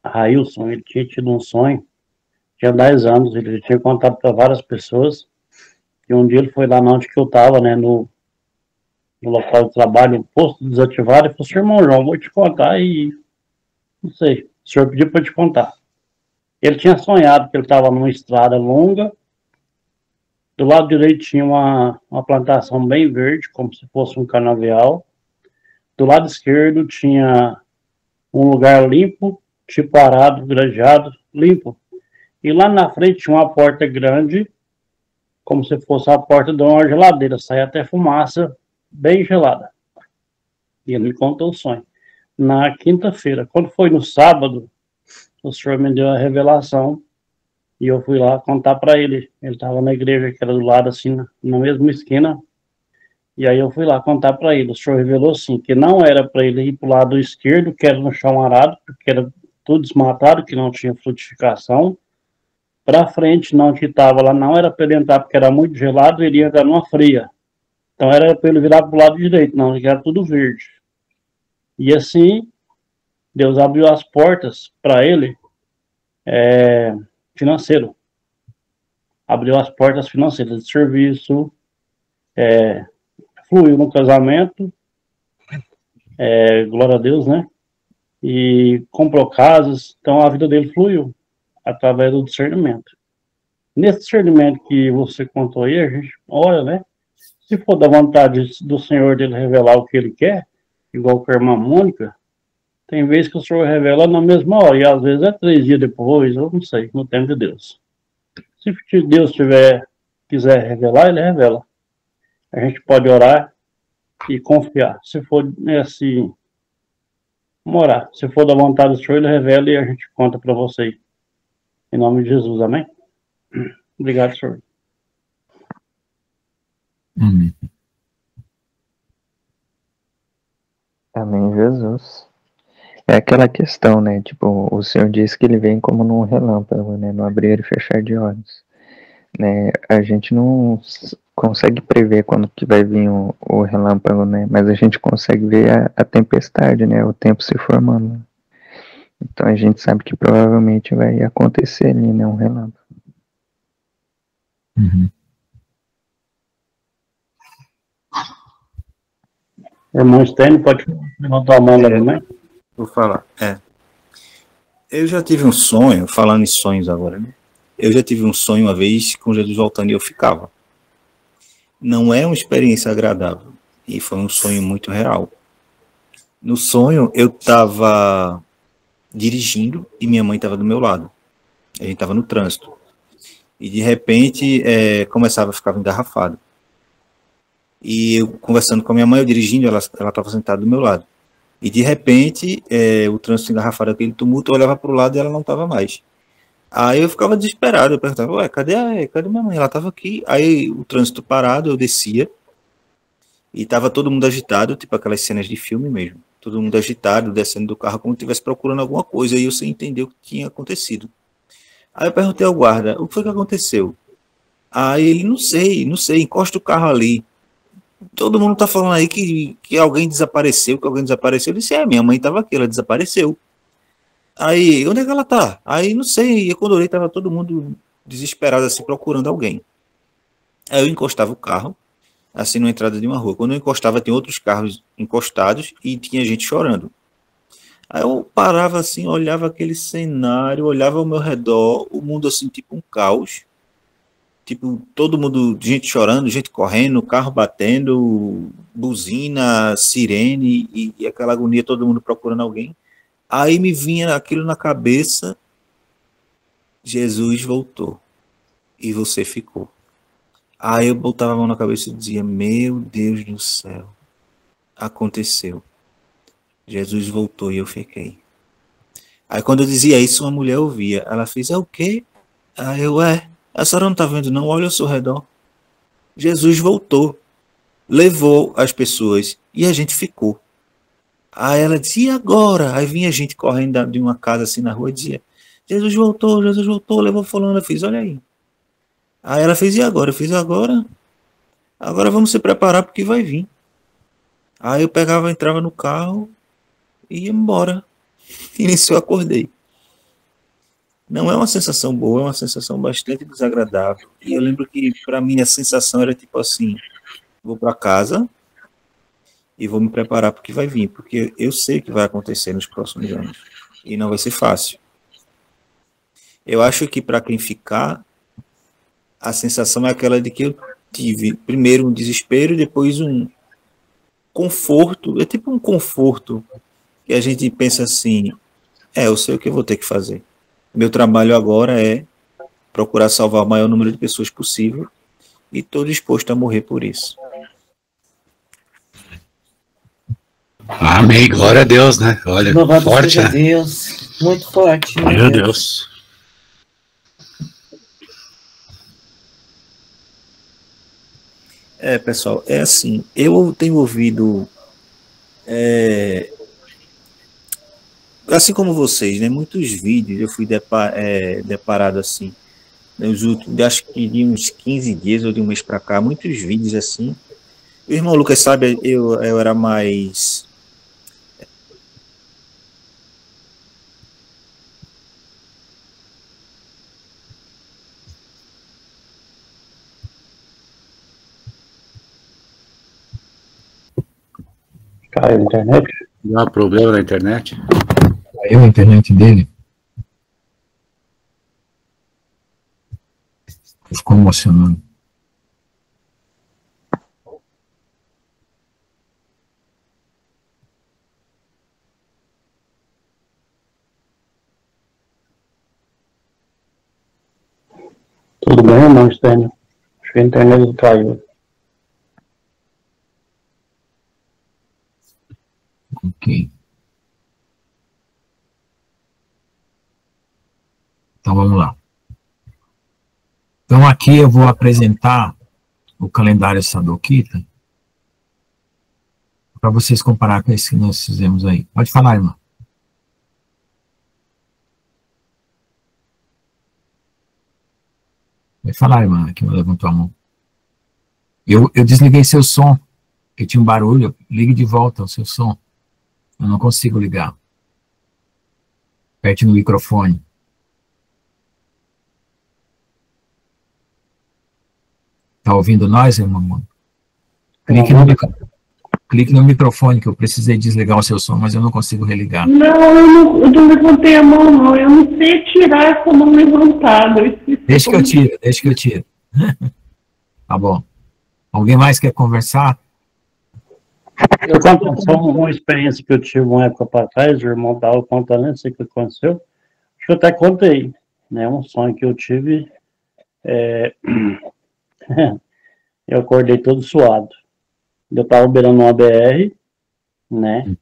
Railson. Ele tinha tido um sonho, tinha 10 anos, ele já tinha contado para várias pessoas, e um dia ele foi lá onde que eu estava, né, no local de trabalho, um posto desativado, e falou assim: irmão João, vou te contar, e não sei, o senhor pediu para eu te contar. Ele tinha sonhado que ele estava numa estrada longa, do lado direito tinha uma plantação bem verde, como se fosse um canavial. Do lado esquerdo tinha um lugar limpo, tipo arado, grajado, limpo. E lá na frente tinha uma porta grande, como se fosse a porta de uma geladeira, saía até fumaça, bem gelada. E ele me contou o sonho. Na quinta-feira, quando foi no sábado, o senhor me deu a revelação, e eu fui lá contar para ele. Ele estava na igreja, que era do lado, assim, na mesma esquina. E aí eu fui lá contar para ele. O senhor revelou, assim, que não era para ele ir para o lado esquerdo, que era no chão arado, porque era tudo desmatado, que não tinha frutificação. Para frente, não, que estava lá, não era para ele entrar, porque era muito gelado, ele ia entrar numa fria. Então era para ele virar para o lado direito, não, que era tudo verde. E assim, Deus abriu as portas para ele, financeiro. Abriu as portas financeiras de serviço, fluiu no casamento, glória a Deus, né? E comprou casas, então a vida dele fluiu através do discernimento. Nesse discernimento que você contou aí, a gente olha, né? Se for da vontade do Senhor dele revelar o que ele quer, igual com a irmã Mônica, tem vezes que o Senhor revela na mesma hora, e às vezes é 3 dias depois, eu não sei, no tempo de Deus. Se Deus quiser revelar, ele revela. A gente pode orar e confiar. Se for assim, orar. Se for da vontade do Senhor, ele revela e a gente conta para você. Em nome de Jesus, amém? Obrigado, Senhor. Amém, Jesus. É aquela questão, né? Tipo, o Senhor disse que ele vem como num relâmpago, né? No abrir e fechar de olhos. Né? A gente não consegue prever quando que vai vir o relâmpago, né? Mas a gente consegue ver a tempestade, né? O tempo se formando. Então a gente sabe que provavelmente vai acontecer ali, né? Um relâmpago. Irmão Stênio, pode levantar a mão também? Vou falar. Eu já tive um sonho, falando em sonhos agora, né? Eu já tive um sonho uma vez com Jesus voltando e eu ficava. Não é uma experiência agradável. E foi um sonho muito real. No sonho, eu estava dirigindo e minha mãe estava do meu lado. A gente estava no trânsito. E de repente, começava a ficar engarrafado. E eu conversando com a minha mãe, eu dirigindo, ela estava sentada do meu lado. E de repente, o trânsito engarrafado, aquele tumulto, eu olhava para o lado e ela não estava mais. Aí eu ficava desesperado, eu perguntava, ué, cadê minha mãe? Ela estava aqui. Aí o trânsito parado, eu descia, e estava todo mundo agitado, tipo aquelas cenas de filme mesmo. Todo mundo agitado, descendo do carro, como se estivesse procurando alguma coisa, e eu sem entender o que tinha acontecido. Aí eu perguntei ao guarda, o que foi que aconteceu? Aí ele, não sei, encosta o carro ali. Todo mundo tá falando aí que alguém desapareceu, Eu disse, minha mãe estava aqui, ela desapareceu. Aí, onde é que ela tá? Aí, não sei, e quando eu olhei, tava todo mundo desesperado, assim, procurando alguém. Aí eu encostava o carro, assim, na entrada de uma rua. Quando eu encostava, tinha outros carros encostados e tinha gente chorando. Aí eu parava assim, olhava aquele cenário, olhava ao meu redor, o mundo assim, tipo um caos. Tipo, todo mundo, gente chorando, gente correndo, carro batendo, buzina, sirene e aquela agonia, todo mundo procurando alguém. Aí me vinha aquilo na cabeça, Jesus voltou e você ficou. Aí eu botava a mão na cabeça e dizia, meu Deus do céu, aconteceu. Jesus voltou e eu fiquei. Aí quando eu dizia isso, uma mulher ouvia. Ela fez, é o quê? Aí eu, a senhora não está vendo não? Olha ao seu redor. Jesus voltou, levou as pessoas e a gente ficou. Aí ela disse, e agora? Aí vinha gente correndo de uma casa assim na rua e dizia, Jesus voltou, levou fulano. Eu fiz, olha aí. Aí ela fez, e agora? Eu fiz, agora vamos se preparar porque vai vir. Aí eu pegava, entrava no carro e ia embora. E nisso eu acordei. Não é uma sensação boa, é uma sensação bastante desagradável. E eu lembro que para mim a sensação era tipo assim, vou para casa e vou me preparar porque vai vir, porque eu sei o que vai acontecer nos próximos anos e não vai ser fácil. Eu acho que para quem ficar, a sensação é aquela de que eu tive primeiro um desespero e depois um conforto, é tipo um conforto que a gente pensa assim, eu sei o que eu vou ter que fazer. Meu trabalho agora é procurar salvar o maior número de pessoas possível e estou disposto a morrer por isso. Amém, glória a Deus, né? Olha, Louvado forte, seja né? Deus, muito forte. Meu Deus. Pessoal, é assim, eu tenho ouvido, assim como vocês, né, muitos vídeos, eu fui deparado assim, nos últimos, acho que de uns 15 dias ou de um mês para cá, muitos vídeos assim. O irmão Lucas sabe, eu era mais... Caiu a internet? Dá problema na internet? Caiu a internet dele? Ficou emocionando. Tudo bem, irmão Stênio? Acho que a internet caiu. Ok. Então vamos lá. Então aqui eu vou apresentar o calendário Sadokita para vocês comparar com esse que nós fizemos aí. Pode falar, irmã. Pode falar, irmã, que levantou a mão. Eu desliguei seu som, porque tinha um barulho. Ligue de volta o seu som. Eu não consigo ligar. Aperte no microfone. Tá ouvindo nós, irmão? Clique no microfone, que eu precisei desligar o seu som, mas eu não consigo religar. Não, eu não levantei a mão, não. Eu não sei tirar com a mão levantada. Deixa que eu tiro. Tá bom. Alguém mais quer conversar? Eu conto só uma experiência que eu tive uma época para trás, o irmão estava contando, não sei o que aconteceu. Acho que eu até contei, né? Um sonho que eu tive. Eu acordei todo suado. Eu estava beirando uma BR, né?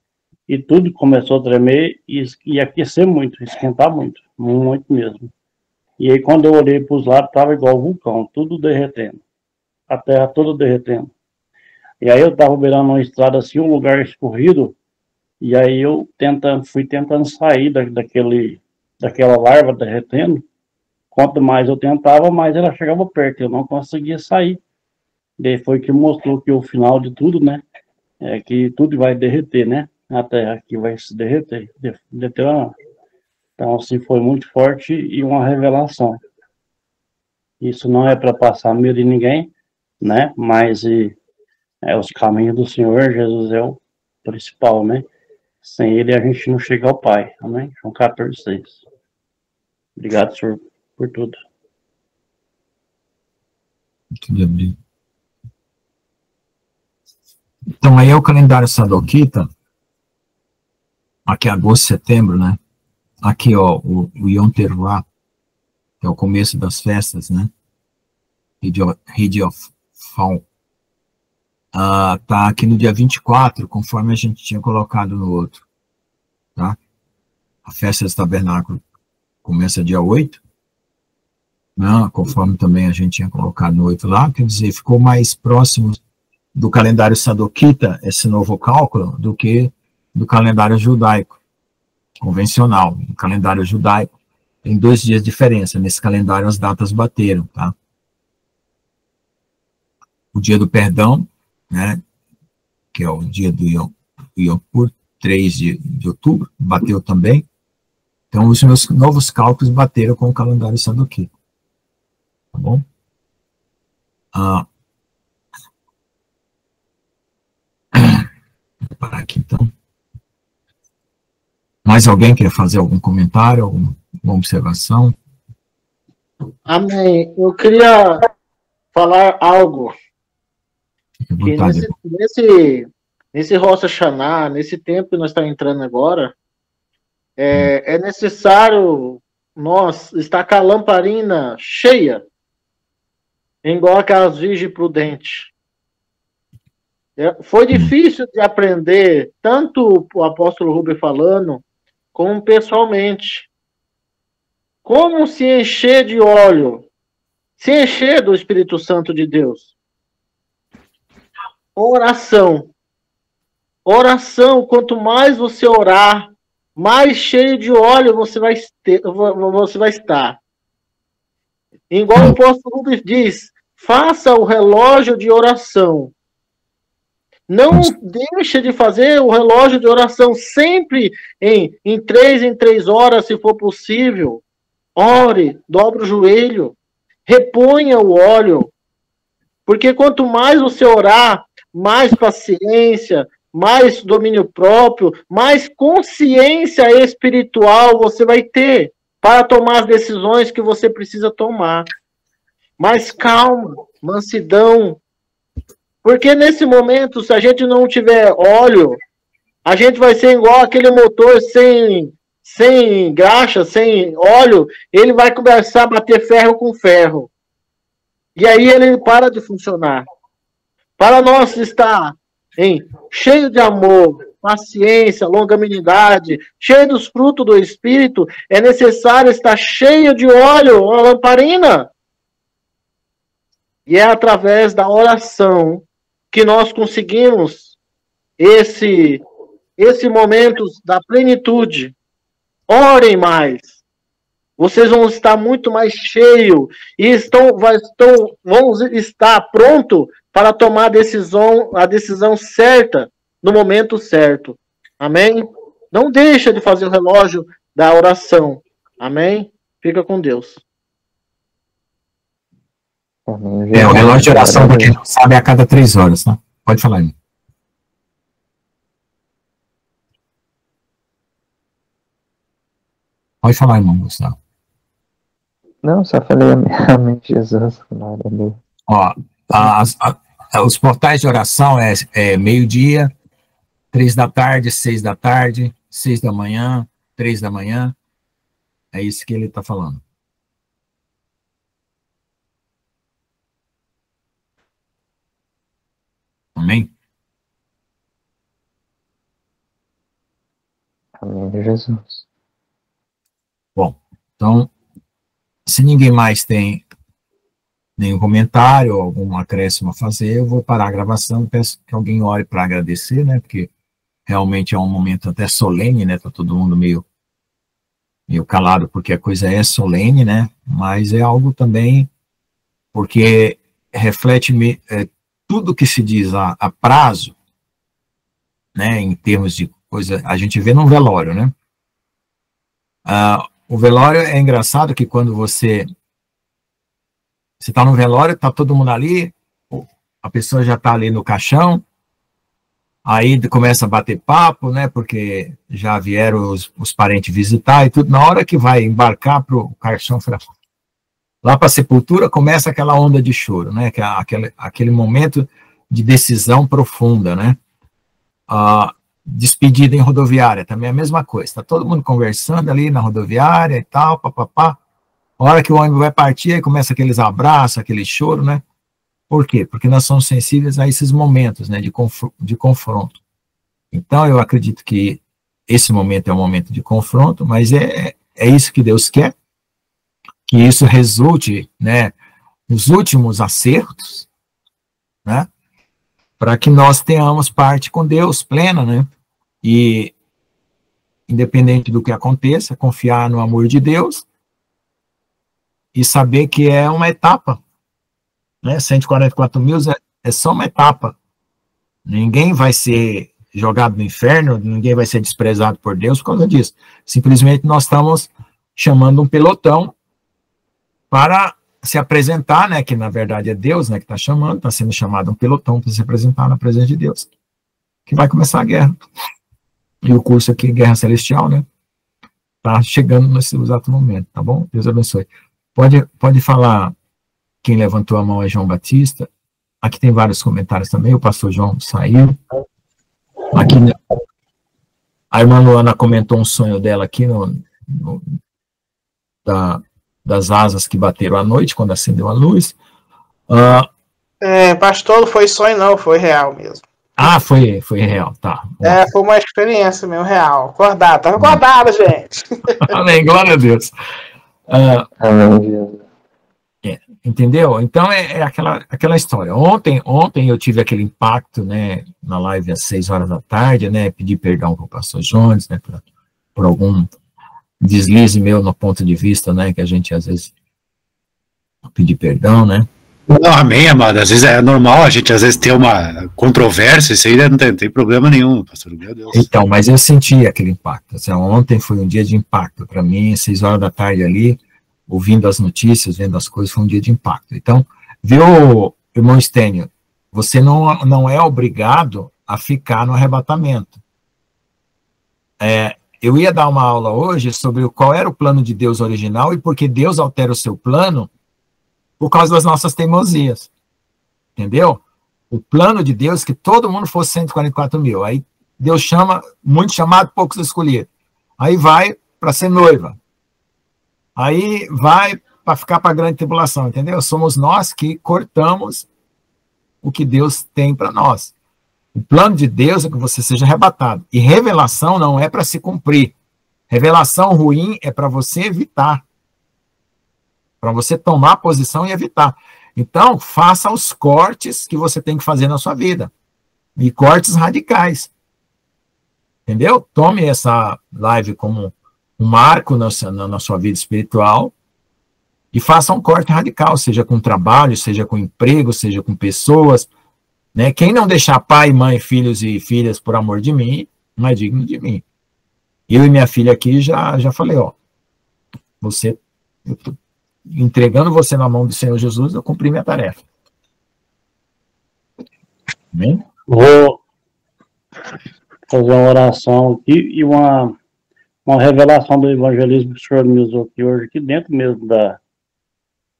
E tudo começou a tremer e aquecer muito, esquentar muito, muito mesmo. E aí quando eu olhei para os lados, estava igual vulcão, tudo derretendo. A terra toda derretendo. E aí eu estava beirando uma estrada assim, um lugar escorrido, e aí eu fui tentando sair daquela larva derretendo. Quanto mais eu tentava, mais ela chegava perto, eu não conseguia sair. Daí foi que mostrou que o final de tudo, né, é que tudo vai derreter, né, a terra aqui vai se derreter, deteriorar. Então, assim, foi muito forte e uma revelação. Isso não é para passar medo em ninguém, né, mas os caminhos do Senhor, Jesus é o principal, né. Sem ele a gente não chega ao Pai. Amém? João 14:6. Obrigado, Senhor, por tudo. Então, aí é o calendário Sadokita. Aqui é agosto, setembro, né? Aqui, ó, o Yom Teruah, que é o começo das festas, né? Hid of Fall. Tá aqui no dia 24, conforme a gente tinha colocado no outro, tá? A festa do tabernáculo começa dia 8, né? Conforme também a gente tinha colocado no 8 lá, quer dizer, ficou mais próximo do calendário Sadokita, esse novo cálculo, do que do calendário judaico, convencional. No calendário judaico tem 2 dias de diferença, nesse calendário as datas bateram, tá? O dia do perdão, né, que é o dia do Yom Kippur, 3 de outubro, bateu também. Então, os meus novos cálculos bateram com o calendário Sadokita. Tá bom? Vou parar aqui, então. Mais alguém quer fazer algum comentário, alguma observação? Amém. Eu queria falar algo. Que nesse Rosh Hashanah, nesse tempo que nós estamos entrando agora, é necessário nós estar com a lamparina cheia, igual aquelas virgens prudentes. Foi difícil de aprender, tanto o apóstolo Rubem falando, como pessoalmente. Como se encher de óleo, se encher do Espírito Santo de Deus. Oração. Oração, quanto mais você orar, mais cheio de óleo você vai estar. Igual o apóstolo Rubens diz, faça o relógio de oração. Não deixe de fazer o relógio de oração sempre em 3 horas, se for possível. Ore, dobre o joelho, reponha o óleo. Porque quanto mais você orar, mais paciência, mais domínio próprio, mais consciência espiritual você vai ter para tomar as decisões que você precisa tomar. Mais calma, mansidão. Porque nesse momento, se a gente não tiver óleo, a gente vai ser igual aquele motor sem graxa, sem óleo, ele vai começar a bater ferro com ferro. E aí ele para de funcionar. Para nós estar cheio de amor, paciência, longanimidade, cheio dos frutos do Espírito, é necessário estar cheio de óleo, a lamparina. E é através da oração que nós conseguimos esse momento da plenitude. Orem mais. Vocês vão estar muito mais cheios e vão estar prontos para tomar a decisão certa, no momento certo. Amém? Não deixa de fazer o relógio da oração. Amém? Fica com Deus. O relógio de oração, para quem não sabe, é a cada 3 horas, tá? Pode falar aí. Pode falar, irmão Gustavo. Não, só falei amém, Jesus. Glória a Deus. Ó, os portais de oração é meio-dia, 3 da tarde, 6 da tarde, 6 da manhã, 3 da manhã. É isso que ele está falando. Amém? Amém, Jesus. Bom, então, se ninguém mais tem nenhum comentário, algum acréscimo a fazer, eu vou parar a gravação, peço que alguém ore para agradecer, né, porque realmente é um momento até solene, né, tá todo mundo meio calado, porque a coisa é solene, né, mas é algo também, porque reflete tudo que se diz a prazo, né, em termos de coisa, a gente vê num velório, né. O velório é engraçado que quando você está no velório, está todo mundo ali, a pessoa já está ali no caixão, aí começa a bater papo, né, porque já vieram os parentes visitar e tudo. Na hora que vai embarcar para o caixão, lá para a sepultura, começa aquela onda de choro, né, que é aquele momento de decisão profunda, né. Despedida em rodoviária, também é a mesma coisa. Está todo mundo conversando ali na rodoviária e tal, papapá. A hora que o ônibus vai partir, aí começa aqueles abraços, aquele choro, né? Por quê? Porque nós somos sensíveis a esses momentos, né, de confronto. Então, eu acredito que esse momento é um momento de confronto, mas é isso que Deus quer, que isso resulte, né, nos últimos acertos, né, para que nós tenhamos parte com Deus plena, né, e independente do que aconteça, confiar no amor de Deus e saber que é uma etapa, né? 144 mil é só uma etapa. Ninguém vai ser jogado no inferno, ninguém vai ser desprezado por Deus por causa disso. Simplesmente nós estamos chamando um pelotão para se apresentar, né? Que na verdade é Deus, né? Que está chamando, está sendo chamado um pelotão para se apresentar na presença de Deus. Que vai começar a guerra. E o curso aqui, Guerra Celestial, né? Está chegando nesse exato momento, tá bom? Deus abençoe. Pode falar, quem levantou a mão é João Batista. Aqui tem vários comentários também, o pastor João saiu. Aqui, a irmã Luana comentou um sonho dela aqui, das asas que bateram à noite, quando acendeu a luz. Pastor, não foi sonho não, foi real mesmo. Foi real, tá. Foi uma experiência mesmo, real. Acordado, tava acordado, gente. Amém, glória a Deus. Amém. Entendeu? Então, é aquela história. Ontem eu tive aquele impacto, né, na live às 6 horas da tarde, né, pedi perdão para o pastor Jones, né, por algum deslize meu no ponto de vista, né, que a gente às vezes pedir perdão, né. Não, amém, amado. Às vezes é normal, a gente às vezes ter uma controvérsia, isso aí não tem problema nenhum, pastor, meu Deus. Então, mas eu senti aquele impacto. Assim, ontem foi um dia de impacto para mim, 6 horas da tarde ali, ouvindo as notícias, vendo as coisas, foi um dia de impacto. Então, viu, irmão Stênio, você não é obrigado a ficar no arrebatamento. Eu ia dar uma aula hoje sobre qual era o plano de Deus original e por que Deus altera o seu plano por causa das nossas teimosias. Entendeu? O plano de Deus é que todo mundo fosse 144 mil. Aí Deus chama, muitos chamados, poucos escolhidos. Aí vai para ser noiva. Aí vai para ficar para a grande tribulação, entendeu? Somos nós que cortamos o que Deus tem para nós. O plano de Deus é que você seja arrebatado. E revelação não é para se cumprir. Revelação ruim é para você evitar. Para você tomar posição e evitar. Então, faça os cortes que você tem que fazer na sua vida. E cortes radicais. Entendeu? Tome essa live como um marco na sua vida espiritual e faça um corte radical, seja com trabalho, seja com emprego, seja com pessoas. Né? Quem não deixar pai, mãe, filhos e filhas por amor de mim, não é digno de mim. Eu e minha filha aqui já falei, ó, entregando você na mão do Senhor Jesus, eu cumpri minha tarefa. Amém? Vou fazer uma oração aqui e uma revelação do evangelismo que o senhor me usou aqui hoje, aqui dentro mesmo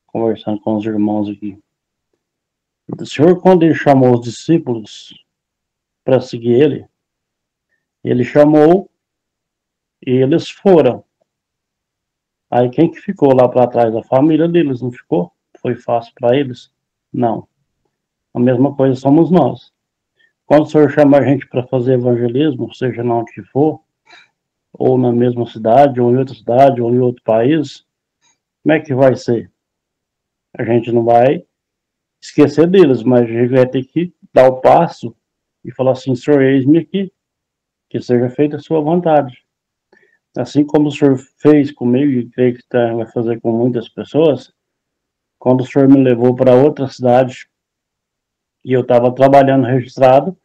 conversando com os irmãos aqui. O Senhor, quando ele chamou os discípulos para seguir ele chamou e eles foram. Aí quem que ficou lá para trás? A família deles, não ficou? Foi fácil para eles? Não. A mesma coisa somos nós. Quando o Senhor chama a gente para fazer evangelismo, seja na onde for, ou na mesma cidade, ou em outra cidade, ou em outro país, como é que vai ser? A gente não vai esquecer deles, mas a gente vai ter que dar o passo e falar assim, Senhor, eis-me aqui, que seja feita a sua vontade. Assim como o Senhor fez comigo, e creio que vai fazer com muitas pessoas, quando o Senhor me levou para outra cidade, e eu estava trabalhando registrado,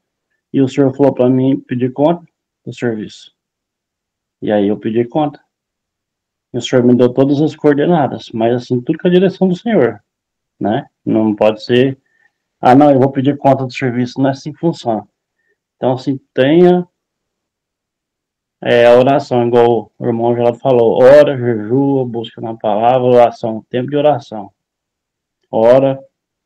e o Senhor falou para mim pedir conta do serviço. E aí eu pedi conta. E o Senhor me deu todas as coordenadas, mas assim, tudo com a direção do Senhor, né? Não pode ser, não, eu vou pedir conta do serviço, não é assim que funciona. Então, assim, tenha a oração, igual o irmão Geraldo falou, ora, jejua, busca na palavra, oração, tempo de oração. Ora,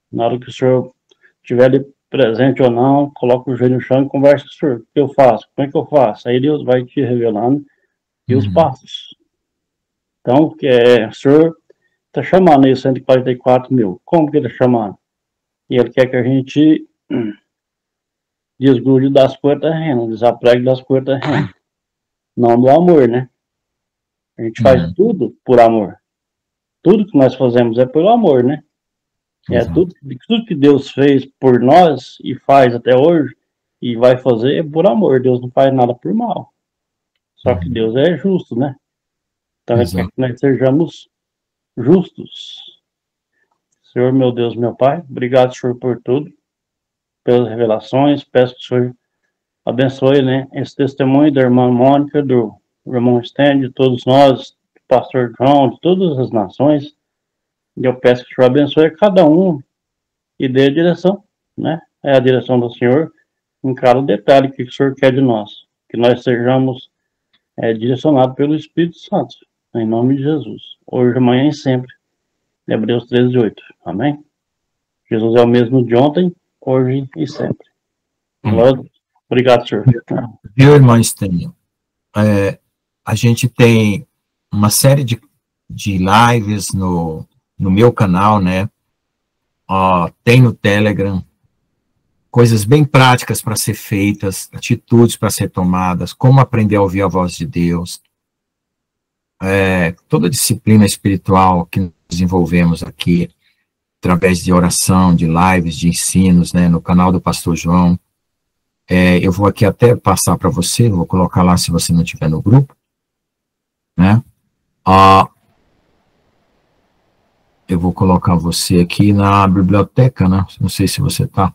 na hora que o senhor estiver ali presente ou não, coloca o joelho no chão e conversa com o senhor. O que eu faço? Como é que eu faço? Aí Deus vai te revelando e os passos. Então, o senhor está chamando aí 144 mil. Como que ele está chamando? E ele quer que a gente desgrude das coisas terrenas, desapregue das coisas terrenas. Não do amor, né? A gente faz tudo por amor. Tudo que nós fazemos é pelo amor, né? Tudo que Deus fez por nós e faz até hoje e vai fazer é por amor. Deus não faz nada por mal. Só que Deus é justo, né? Então ele quer que nós sejamos justos. Senhor, meu Deus, meu Pai, obrigado, Senhor, por tudo, pelas revelações. Peço que o Senhor abençoe, né, esse testemunho da irmã Mônica, do irmão Stan, de todos nós, do pastor João, de todas as nações. E eu peço que o Senhor abençoe cada um e dê a direção, né? É a direção do Senhor em cada detalhe que o Senhor quer de nós. Que nós sejamos direcionados pelo Espírito Santo. Em nome de Jesus. Hoje, amanhã e sempre. Hebreus 13:8. Amém? Jesus é o mesmo de ontem, hoje e sempre. Obrigado, senhor. Viu, irmão Estênio? A gente tem uma série de lives no meu canal, né? Tem no Telegram coisas bem práticas para ser feitas, atitudes para ser tomadas, como aprender a ouvir a voz de Deus. Toda a disciplina espiritual que desenvolvemos aqui, através de oração, de lives, de ensinos, né, no canal do Pastor João. Eu vou aqui até passar para você, vou colocar lá se você não estiver no grupo, né? Eu vou colocar você aqui na biblioteca, né? Não sei se você está.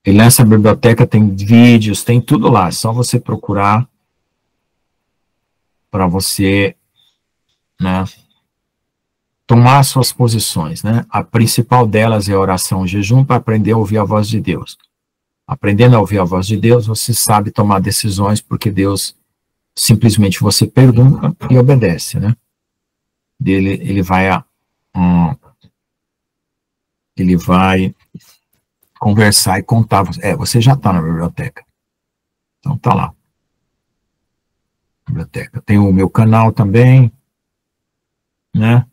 E nessa biblioteca tem vídeos, tem tudo lá, é só você procurar para você, né, tomar suas posições, né? A principal delas é a oração e jejum para aprender a ouvir a voz de Deus. Aprendendo a ouvir a voz de Deus, você sabe tomar decisões, porque Deus simplesmente você pergunta e obedece, né? Ele vai conversar e contar. Você já está na biblioteca. Então tá lá. Biblioteca. Tem o meu canal também, né?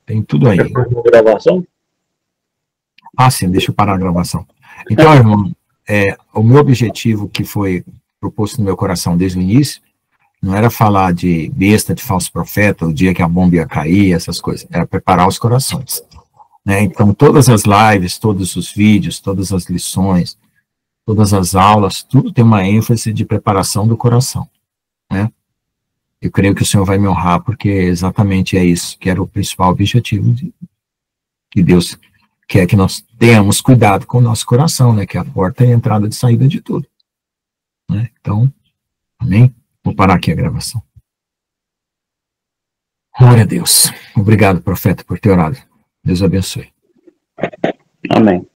Tem tudo aí. Gravação? Sim, deixa eu parar a gravação. Então, irmão, o meu objetivo que foi proposto no meu coração desde o início, não era falar de besta, de falso profeta, o dia que a bomba ia cair, essas coisas, era preparar os corações, né? Então, todas as lives, todos os vídeos, todas as lições, todas as aulas, tudo tem uma ênfase de preparação do coração, né? Eu creio que o Senhor vai me honrar, porque exatamente é isso que era o principal objetivo que Deus quer que nós tenhamos cuidado com o nosso coração, né? Que é a porta e a entrada de saída de tudo, né? Então, amém? Vou parar aqui a gravação. Glória a Deus. Obrigado, profeta, por ter orado. Deus abençoe. Amém.